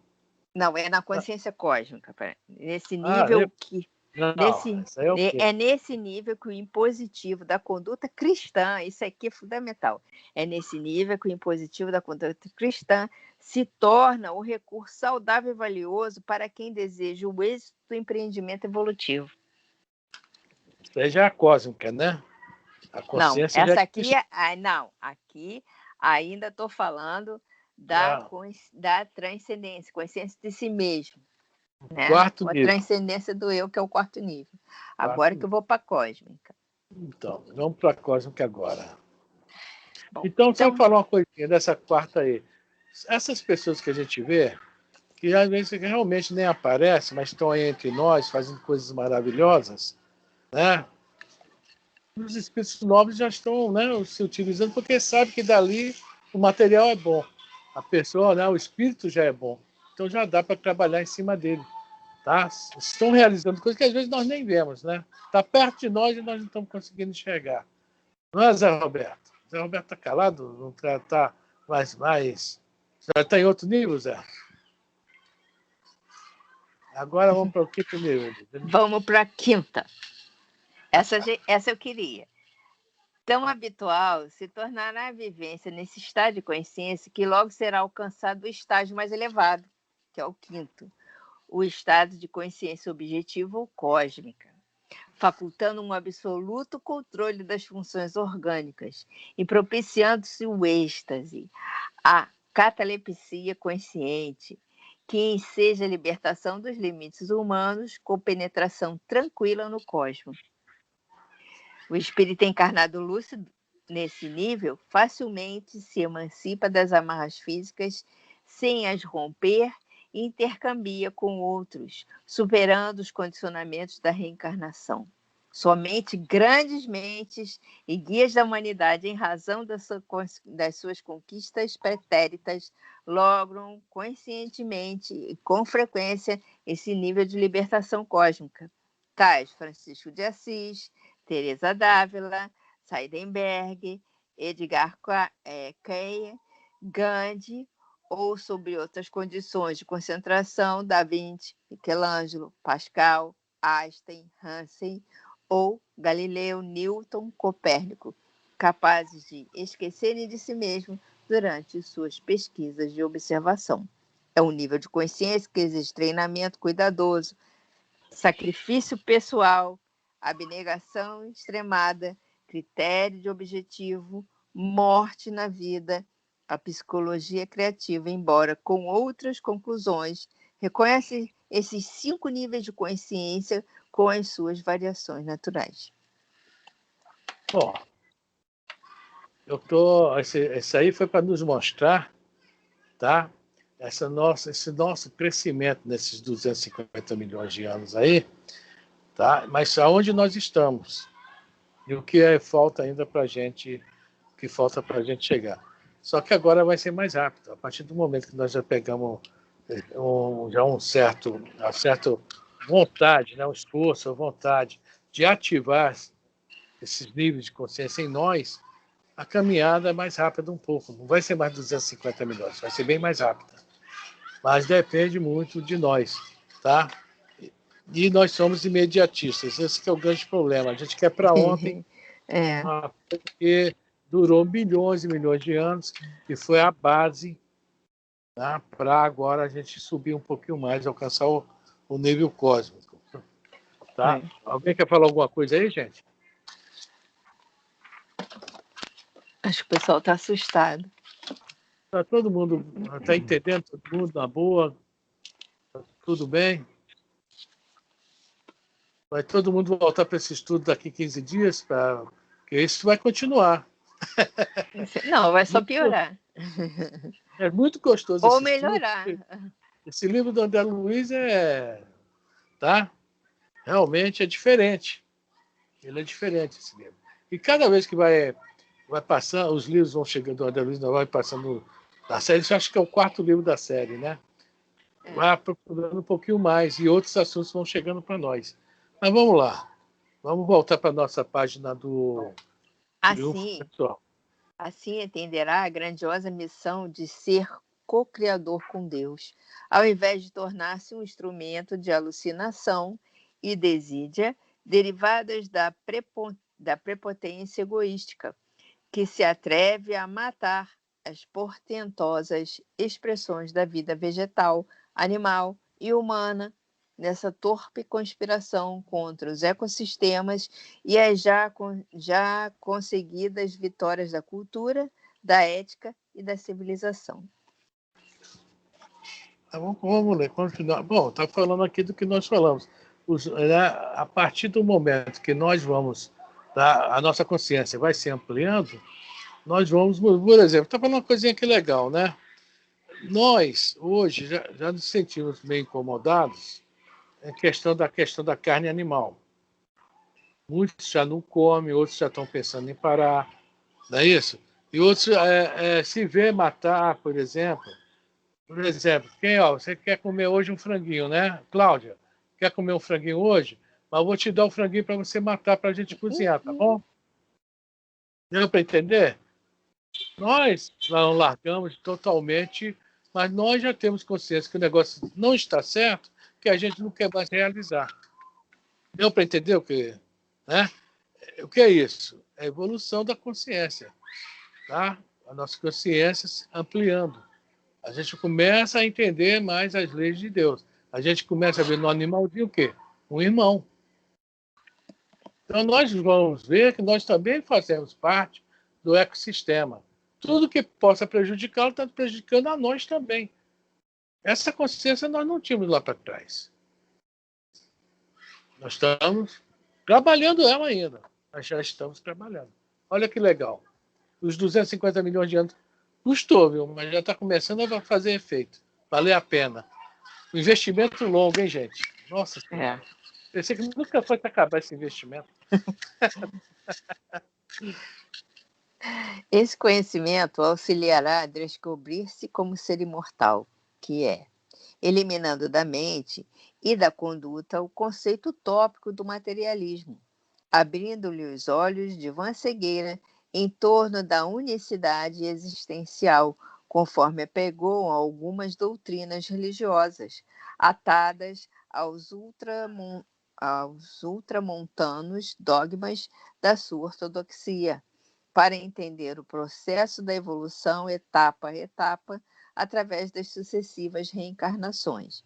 Não, é na consciência cósmica. Nesse nível que... É nesse nível que o impositivo da conduta cristã, isso aqui é fundamental, é nesse nível que o impositivo da conduta cristã se torna o recurso saudável e valioso para quem deseja o êxito do empreendimento evolutivo. Isso aí já é a cósmica, né? A consciência não, essa aqui não, aqui ainda estou falando da transcendência, consciência de si mesmo. Né? Quarto a nível. Transcendência do eu, que é o quarto nível. Agora que eu vou para a cósmica. Então, vamos para a cósmica agora. Bom, então, só falar uma coisinha dessa quarta aí. Essas pessoas que a gente vê, que às vezes realmente nem aparecem, mas estão aí entre nós, fazendo coisas maravilhosas, né? Os espíritos nobres já estão, né, se utilizando, porque sabem que dali o material é bom. A pessoa, né, o espírito já é bom. Então já dá para trabalhar em cima dele. Tá? Estão realizando coisas que às vezes nós nem vemos, né? Está perto de nós e nós não estamos conseguindo enxergar. Não é, Zé Roberto? Zé Roberto está calado? Não está mais. Já está em outro nível, Zé? Agora vamos para o quinto nível. Vamos para a quinta. Essa eu queria. Tão habitual se tornará a vivência nesse estado de consciência que logo será alcançado o estágio mais elevado, que é o quinto, o estado de consciência objetiva ou cósmica, facultando um absoluto controle das funções orgânicas e propiciando-se o êxtase, a catalepsia consciente, que enseja a libertação dos limites humanos com penetração tranquila no cosmos. O espírito encarnado lúcido, nesse nível, facilmente se emancipa das amarras físicas sem as romper e intercambia com outros, superando os condicionamentos da reencarnação. Somente grandes mentes e guias da humanidade, em razão das suas conquistas pretéritas, logram conscientemente e com frequência esse nível de libertação cósmica. Tais Francisco de Assis, Teresa d'Ávila, Seidenberg, Edgar Cayce, Gandhi, ou sob outras condições de concentração, Da Vinci, Michelangelo, Pascal, Einstein, Hansen, ou Galileu, Newton, Copérnico, capazes de esquecerem de si mesmo durante suas pesquisas de observação. É um nível de consciência que exige treinamento cuidadoso, sacrifício pessoal, abnegação extremada, critério de objetivo, morte na vida, a psicologia criativa, embora com outras conclusões, reconhece esses 5 níveis de consciência com as suas variações naturais. Bom, esse aí foi para nos mostrar, tá? Esse nosso crescimento nesses 250 milhões de anos aí, tá? Mas aonde nós estamos e o que falta ainda para gente, que falta para a gente chegar. Só que agora vai ser mais rápido. A partir do momento que nós já pegamos uma certa vontade, né? Um esforço, a vontade de ativar esses níveis de consciência em nós, a caminhada é mais rápida um pouco. Não vai ser mais 250 milhões, vai ser bem mais rápida. Mas depende muito de nós, tá? E nós somos imediatistas. Esse que é o grande problema. A gente quer para ontem, porque durou milhões e milhões de anos e foi a base, tá? Para agora a gente subir um pouquinho mais, alcançar o nível cósmico. Tá? Alguém quer falar alguma coisa aí, gente? Acho que o pessoal está assustado. Tá todo mundo, está entendendo? Todo mundo na boa? Tá tudo bem? Vai todo mundo voltar para esse estudo daqui 15 dias? Porque isso vai continuar. Não, vai só piorar. É muito gostoso ou esse melhorar. Estudo. Esse livro do André Luiz tá? Realmente é diferente. Ele é diferente, esse livro. E cada vez que vai passando, os livros vão chegando do André Luiz, vai passando da série, eu acho que é o 4º livro da série, né? Vai aprofundando um pouquinho mais e outros assuntos vão chegando para nós. Mas vamos lá. Vamos voltar para a nossa página do Triunfo Pessoal. Assim entenderá a grandiosa missão de ser co-criador com Deus, ao invés de tornar-se um instrumento de alucinação e desídia derivadas da prepotência egoística, que se atreve a matar as portentosas expressões da vida vegetal, animal e humana nessa torpe conspiração contra os ecossistemas e as já conseguidas vitórias da cultura, da ética e da civilização. Vamos ler, continuar. Bom, está falando aqui do que nós falamos. A partir do momento que nós vamos, a nossa consciência vai se ampliando, nós vamos, por exemplo, está falando uma coisinha que legal, né? Nós, hoje, já nos sentimos meio incomodados em questão da carne animal. Muitos já não comem, outros já estão pensando em parar, não é isso? E outros se vê matar, por exemplo, você quer comer hoje um franguinho, né? Cláudia, quer comer um franguinho hoje? Mas eu vou te dar o franguinho para você matar, para a gente cozinhar, tá bom? Deu para entender? Nós não largamos totalmente, mas nós já temos consciência que o negócio não está certo, que a gente não quer mais realizar. Deu para entender o que, né? O que é isso? É a evolução da consciência, tá? A nossa consciência se ampliando. A gente começa a entender mais as leis de Deus. A gente começa a ver no animalzinho o quê? Um irmão. Então, nós vamos ver que nós também fazemos parte do ecossistema. Tudo que possa prejudicá-lo está prejudicando a nós também. Essa consciência nós não tínhamos lá para trás. Nós estamos trabalhando ela ainda. Nós já estamos trabalhando. Olha que legal. Os 250 milhões de anos custou, viu? Mas já está começando a fazer efeito. Valer a pena. Um investimento longo, hein, gente? Nossa Senhora. Pensei que nunca foi acabar esse investimento. Esse conhecimento auxiliará a descobrir-se como ser imortal, que é, eliminando da mente e da conduta o conceito utópico do materialismo, abrindo-lhe os olhos de vã cegueira em torno da unicidade existencial, conforme apegou a algumas doutrinas religiosas, atadas aos ultramontanos dogmas da sua ortodoxia, para entender o processo da evolução etapa a etapa, através das sucessivas reencarnações.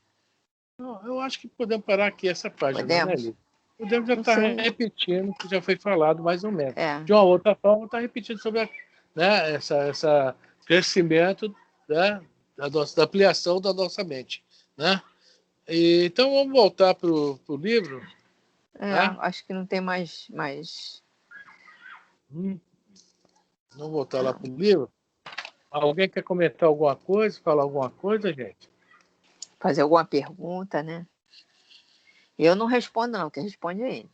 Eu acho que podemos parar aqui essa página, Podemos? né, Lívia? Podemos já Não estar sei. repetindo o que já foi falado, mais ou menos. É. De uma outra forma, está repetindo sobre né, essa crescimento, né, da ampliação da nossa mente. Né? Então, vamos voltar para o livro. Tá? Acho que não tem mais... Vamos voltar lá para o livro. Alguém quer comentar alguma coisa, falar alguma coisa, gente? Fazer alguma pergunta, né? Eu não respondo, não. Quem responde é ele.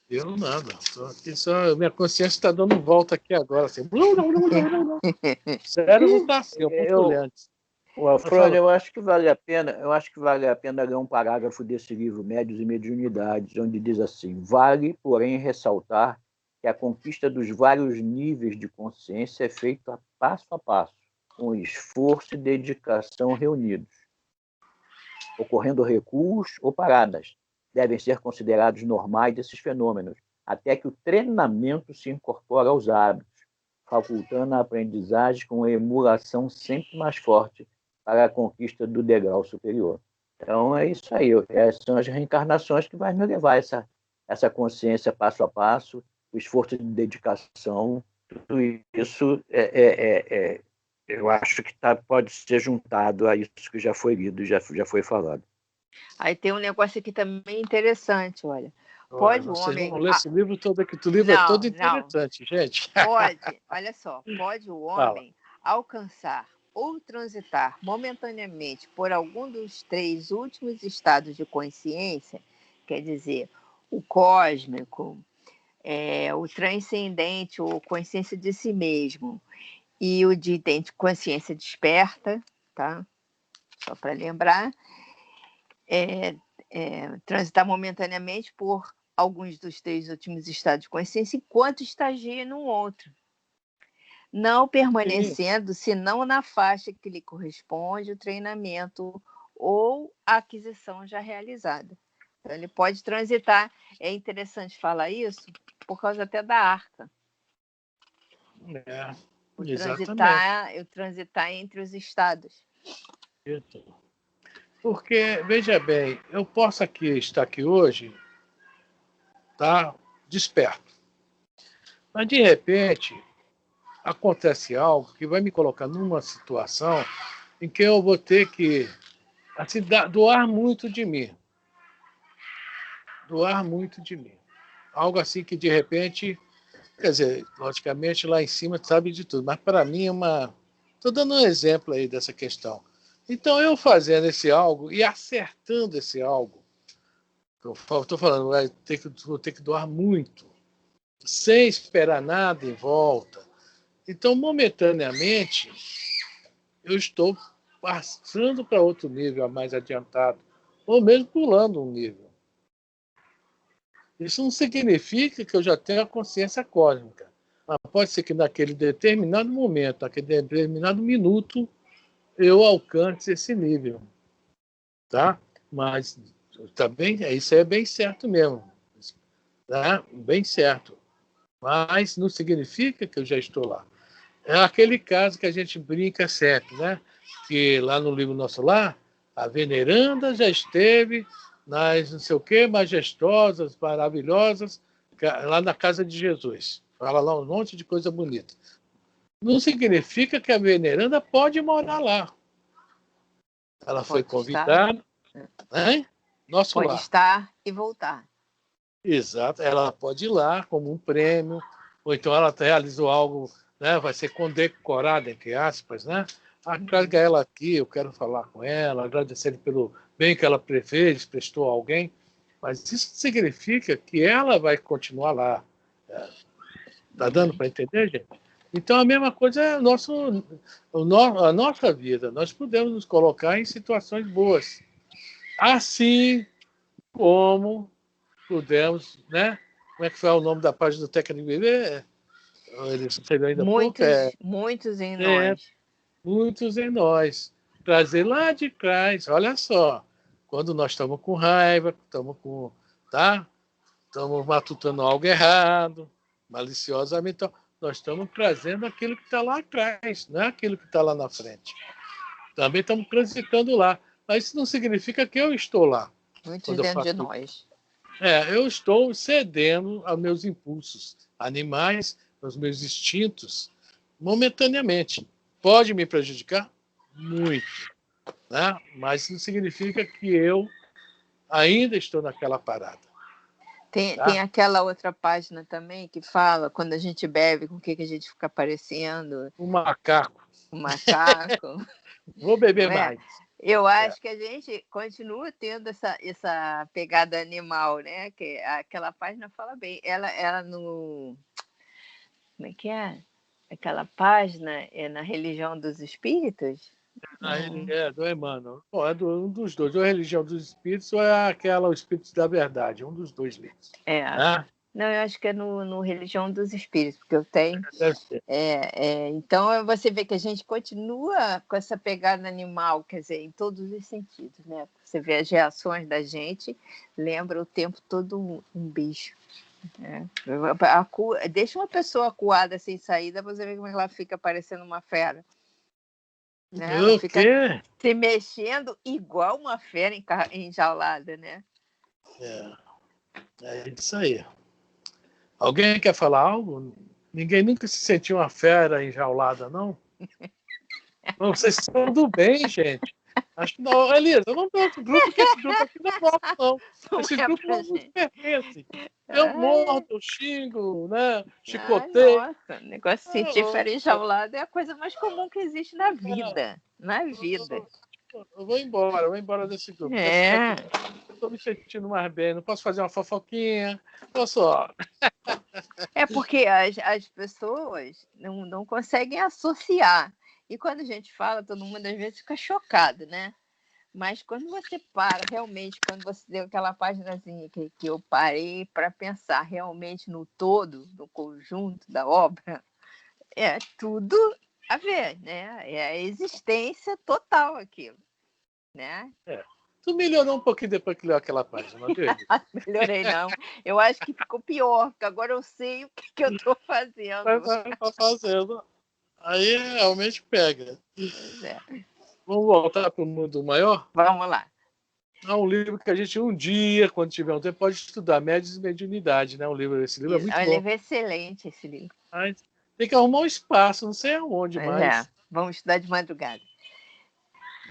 Eu nada. Minha consciência está dando volta aqui agora. Assim. O cérebro está assim, borbulhante. Afrônio, eu acho que vale a pena ler um parágrafo desse livro, Médios e Mediunidades, onde diz assim: vale, porém, ressaltar que a conquista dos vários níveis de consciência é feita passo a passo, com esforço e dedicação reunidos. Ocorrendo recuos ou paradas, devem ser considerados normais esses fenômenos, até que o treinamento se incorpore aos hábitos, facultando a aprendizagem com emulação sempre mais forte para a conquista do degrau superior. Então, é isso aí. São as reencarnações que vai me levar essa consciência passo a passo, o esforço de dedicação, tudo isso eu acho que pode ser juntado a isso que já foi lido, já foi falado. Aí tem um negócio aqui também interessante, olha. Pode o vocês homem... vão ler esse livro todo aqui. O livro é todo interessante, gente. Pode, olha só, pode o homem alcançar ou transitar momentaneamente por algum dos 3 últimos estados de consciência, quer dizer, o cósmico, o transcendente, ou consciência de si mesmo, e o de consciência desperta, tá? Só para lembrar, transitar momentaneamente por alguns dos 3 últimos estados de consciência, enquanto estagia num outro, não permanecendo senão na faixa que lhe corresponde o treinamento ou a aquisição já realizada. Então, ele pode transitar. É interessante falar isso por causa até da arca. Exatamente. Transitar entre os estados. Porque, veja bem, eu posso estar aqui hoje, tá, desperto. Mas, de repente, acontece algo que vai me colocar numa situação em que eu vou ter que assim, doar muito de mim. Doar muito de mim. Algo assim que, de repente, quer dizer, logicamente, lá em cima sabe de tudo, mas para mim é uma... Estou dando um exemplo aí dessa questão. Então, eu fazendo esse algo e acertando esse algo, estou falando, vou ter que doar muito, sem esperar nada em volta. Então, momentaneamente, eu estou passando para outro nível mais adiantado, ou mesmo pulando um nível. Isso não significa que eu já tenho a consciência cósmica. Mas pode ser que naquele determinado momento, naquele determinado minuto, eu alcance esse nível. Tá? Mas também, isso é bem certo mesmo. Tá? Bem certo. Mas não significa que eu já estou lá. É aquele caso que a gente brinca sempre, né? Que lá no livro Nosso Lar, a veneranda já esteve nas não sei o quê, majestosas, maravilhosas, lá na casa de Jesus. Fala lá um monte de coisa bonita. Não significa que a veneranda pode morar lá. Ela foi convidada, né? Nosso Pode Lar. estar e voltar. Exato. Ela pode ir lá como um prêmio, ou então ela realizou algo, né? Vai ser condecorada, entre aspas, né? Traga ela aqui, eu quero falar com ela, agradecer pelo bem que ela prestou a alguém, mas isso significa que ela vai continuar lá. Está dando para entender, gente? Então, a mesma coisa é a nossa vida. Nós podemos nos colocar em situações boas. Assim como pudemos, né? Como é que foi o nome da página do Técnico Viver? Ele sucedeu ainda pouco. Muitos em nós. Muitos em nós. Trazer lá de trás, olha só, quando nós estamos com raiva, estamos matutando algo errado, maliciosamente, então, nós estamos trazendo aquilo que está lá atrás, não é aquilo que está lá na frente. Também estamos transitando lá. Mas isso não significa que eu estou lá. Muitos dentro de nós. Eu estou cedendo aos meus impulsos animais, aos meus instintos, momentaneamente. Pode me prejudicar? Muito. Né? Mas isso significa que eu ainda estou naquela parada. Tem aquela outra página também que fala quando a gente bebe, com o que a gente fica parecendo. Um macaco. Um macaco. Vou beber mais. Eu acho que a gente continua tendo essa pegada animal, né? Que aquela página fala bem. Ela no... Como é que é? Aquela página é na Religião dos Espíritos? Do Emmanuel. Bom, um dos dois. Ou a Religião dos Espíritos ou é aquela O Espírito da Verdade. Um dos dois livros. Não, eu acho que é no Religião dos Espíritos, porque eu tenho. Deve ser. Então, você vê que a gente continua com essa pegada animal, quer dizer, em todos os sentidos, né? Você vê as reações da gente, lembra o tempo todo um bicho. Deixa uma pessoa acuada sem saída, você vê como ela fica parecendo uma fera. Né? Ela fica se mexendo igual uma fera enjaulada, né? É isso aí. Alguém quer falar algo? Ninguém nunca se sentiu uma fera enjaulada, não? Não, vocês estão do bem, gente. Acho que não. Elisa, eu não tô outro grupo, porque esse grupo aqui não é nosso, não. Esse grupo não nos pertence. Eu mordo, eu xingo, né? Chicoteio. Nossa, o negócio de sentir fera enjaulada é a coisa mais comum que existe na vida. Na vida. Eu vou embora desse grupo. Eu tô me sentindo mais bem, não posso fazer uma fofoquinha, posso. É porque as pessoas não conseguem associar. E quando a gente fala, todo mundo às vezes fica chocado, né? Mas quando você para, realmente, quando você deu aquela paginazinha que eu parei para pensar realmente no todo, no conjunto da obra, é tudo a ver, né? É a existência total aquilo, né? Tu melhorou um pouquinho depois que leu aquela página, não viu? Melhorei, não. Eu acho que ficou pior, porque agora eu sei o que eu estou fazendo. Tá fazendo. Aí realmente pega. Pois é. Vamos voltar para o mundo maior? Vamos lá. É um livro que a gente um dia, quando tiver um tempo, pode estudar, Médiuns e Mediunidade, né? Esse livro é muito bom. É um livro excelente, esse livro. Mas tem que arrumar um espaço, não sei aonde mais. Vamos estudar de madrugada.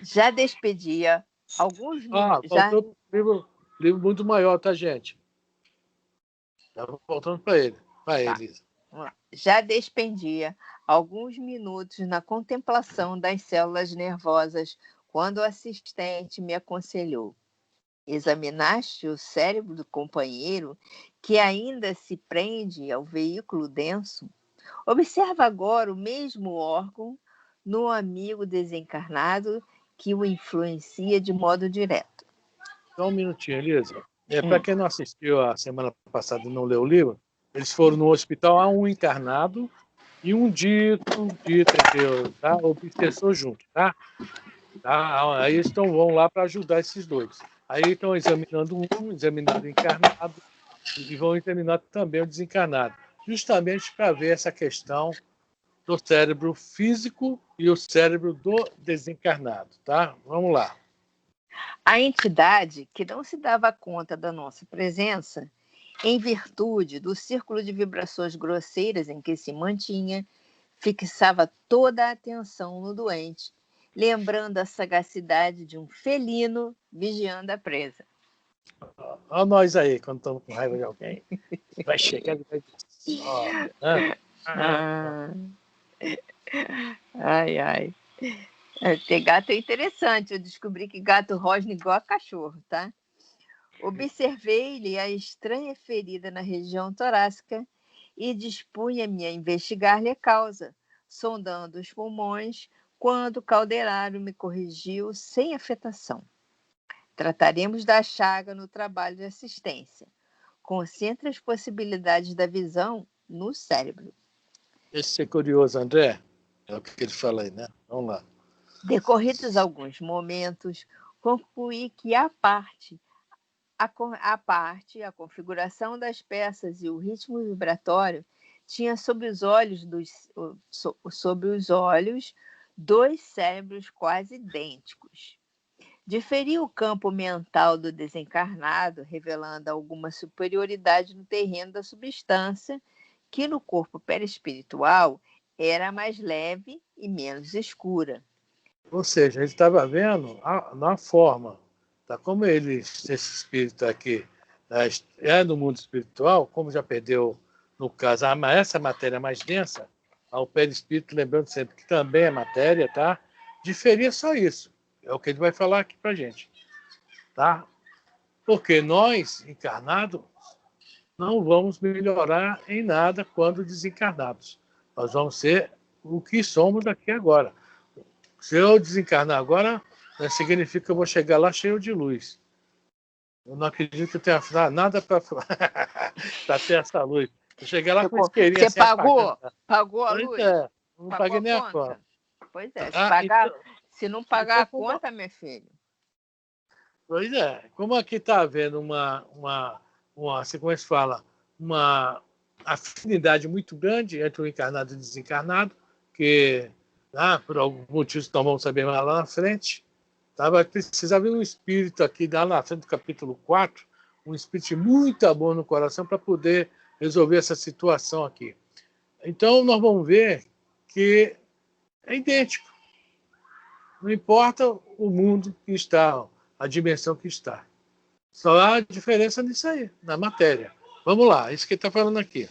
Já despedia alguns minutos. Faltou livro muito maior, tá, gente? Estava voltando para ele. Vai, Elisa. Vamos lá. Já despendia alguns minutos na contemplação das células nervosas quando o assistente me aconselhou: examinaste o cérebro do companheiro que ainda se prende ao veículo denso? Observa agora o mesmo órgão no amigo desencarnado que o influencia de modo direto. Só um minutinho, Elisa. Para quem não assistiu a semana passada e não leu o livro, eles foram no hospital a um encarnado e um dito, tá? Obsessor junto, tá? Aí eles vão lá para ajudar esses dois. Aí estão examinando examinando o encarnado e vão examinar também o desencarnado, justamente para ver essa questão do cérebro físico e o cérebro do desencarnado, tá? Vamos lá. A entidade que não se dava conta da nossa presença, em virtude do círculo de vibrações grosseiras em que se mantinha, fixava toda a atenção no doente, lembrando a sagacidade de um felino vigiando a presa. Olha nós aí, quando estamos com raiva de alguém. Vai chegar e vai dizer. Ai. Ter gato é interessante. Eu descobri que gato rosna igual a cachorro, tá? Observei-lhe a estranha ferida na região torácica e dispunha-me a investigar-lhe a causa, sondando os pulmões, quando Calderaro me corrigiu sem afetação. Trataremos da chaga no trabalho de assistência. Concentre as possibilidades da visão no cérebro. Esse é curioso, André. É o que ele fala aí, né? Vamos lá. Decorridos alguns momentos, concluí que a configuração das peças e o ritmo vibratório tinha sob os olhos dois cérebros quase idênticos. Diferia o campo mental do desencarnado, revelando alguma superioridade no terreno da substância, que no corpo perispiritual era mais leve e menos escura. Ou seja, ele estava vendo na forma, tá? Como ele, esse espírito aqui, é no mundo espiritual, como já perdeu, no caso, essa matéria mais densa, ao perispírito, lembrando sempre que também é matéria, tá? Diferia só isso. É o que ele vai falar aqui para a gente. Tá? Porque nós, encarnados, não vamos melhorar em nada quando desencarnados. Nós vamos ser o que somos daqui agora. Se eu desencarnar agora, significa que eu vou chegar lá cheio de luz. Eu não acredito que eu tenha nada para ter essa luz. Eu cheguei lá com isqueirinha. Você pagou a luz? Não paguei nem a conta. Pois é, se não pagar a conta, meu filho. Pois é, como aqui está havendo uma como se fala, uma afinidade muito grande entre o encarnado e o desencarnado, que por algum motivo não vamos saber mais lá na frente, vai precisar vir um espírito aqui, lá na frente do capítulo 4, um espírito de muito amor no coração para poder resolver essa situação aqui. Então, nós vamos ver que é idêntico. Não importa o mundo que está, a dimensão que está. Só há diferença nisso aí, na matéria. Vamos lá, isso que ele está falando aqui.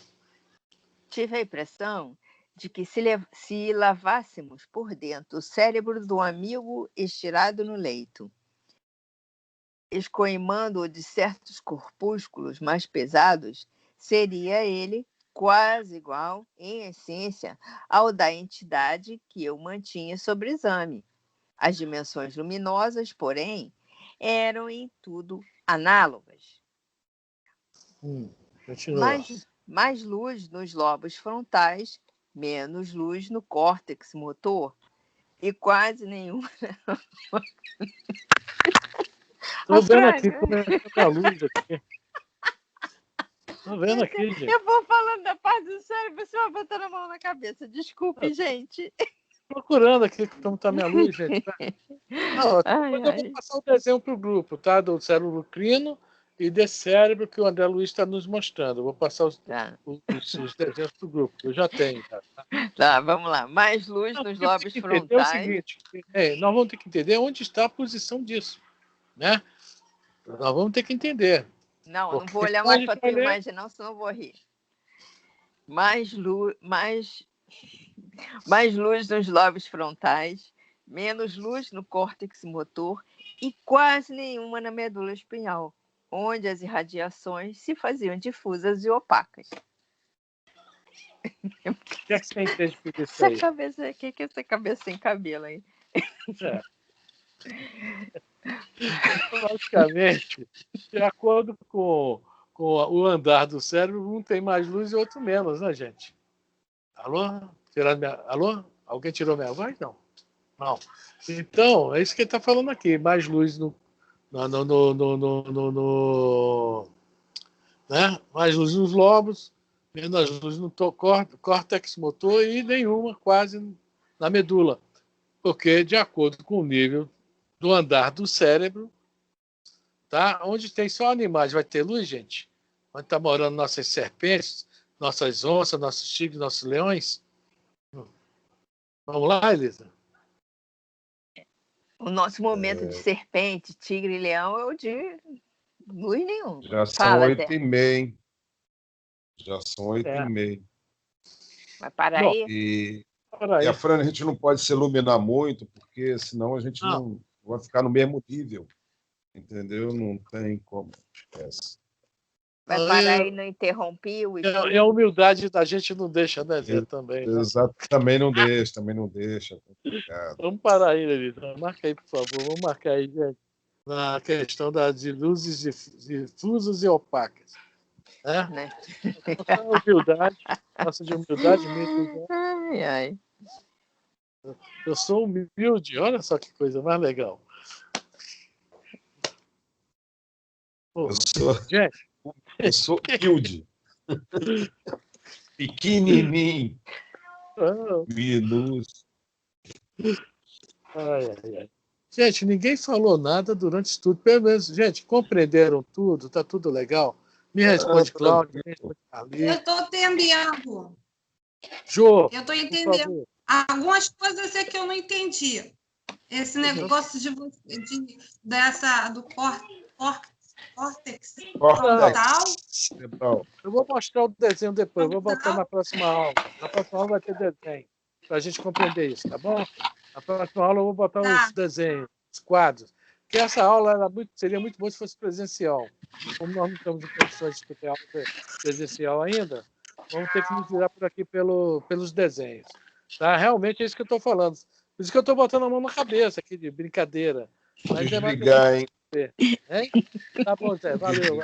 Tive a impressão de que se lavássemos por dentro o cérebro do amigo estirado no leito, escoimando-o de certos corpúsculos mais pesados, seria ele quase igual, em essência, ao da entidade que eu mantinha sob exame. As dimensões luminosas, porém, eram em tudo análogas. Mais luz nos lobos frontais, menos luz no córtex motor e quase nenhuma. Estou vendo aqui como é a luz aqui. Estou vendo aqui, gente. Eu vou falando da parte do cérebro, você vai botando a mão na cabeça. Desculpe, gente. Procurando aqui como está a minha luz, gente. Não, depois eu vou passar o desenho para o grupo, tá? Do cérebro lucrino e desse cérebro que o André Luiz está nos mostrando. Eu vou passar os desenhos para o grupo. Eu já tenho. Tá, vamos lá. Mais luz nos lobos frontais. É o seguinte, nós vamos ter que entender onde está a posição disso. Né? Nós vamos ter que entender. Não, eu não vou olhar mais para a tua imagem, não, senão eu vou rir. Mais luz nos lobos frontais, menos luz no córtex motor e quase nenhuma na medula espinhal, onde as irradiações se faziam difusas e opacas. O que é que você entende por isso aí? O que é essa cabeça sem cabelo aí? Logicamente, de acordo com o andar do cérebro, um tem mais luz e outro menos, né, gente? Alô? Alô? Alguém tirou minha voz? Não. Então, é isso que ele está falando aqui. Mais luz mais luz nos lobos, menos luz no córtex motor e nenhuma quase na medula. Porque, de acordo com o nível do andar do cérebro, tá? Onde tem só animais, vai ter luz, gente? Onde está morando nossas serpentes, nossas onças, nossos tigres, nossos leões? Vamos lá, Elisa? O nosso momento de serpente, tigre e leão é o de luz nenhum. Já são 8h30, hein? Já são 8h30. Vai parar aí? E a Fran, a gente não pode se iluminar muito, porque senão a gente não vai ficar no mesmo nível. Entendeu? Não tem como. Esquece. Vai parar aí, não interromper o E a humildade da gente não deixa, né, Zé? Também. Né? Exato, também não deixa. Vamos parar aí, Elisa. Marca aí, por favor. Vamos marcar aí, gente, na questão de luzes difusas e opacas. Né? Nossa de humildade mesmo. Ai. Eu sou humilde, olha só que coisa mais legal. Eu sou humilde. Pequenininho. Minúsculo. Ai. Gente, ninguém falou nada durante isso tudo. Pelo menos, gente, compreenderam tudo? Está tudo legal? Me responde, Cláudio. Me responde, Carlinhos. Eu estou entendendo. Jô, eu estou entendendo. Algumas coisas é que eu não entendi. Esse negócio do córtex frontal. Eu vou mostrar o desenho depois, eu vou botar na próxima aula. Na próxima aula vai ter desenho, para a gente compreender isso, tá bom? Na próxima aula eu vou botar os desenhos, os quadros. Porque essa aula seria muito boa se fosse presencial. Como nós não estamos em condições de discutir aula presencial ainda, vamos ter que nos virar por aqui pelos desenhos. Tá? Realmente é isso que eu estou falando. Por isso que eu estou botando a mão na cabeça aqui, de brincadeira. Mas desligar, hein? Tá bom, Zé. Valeu.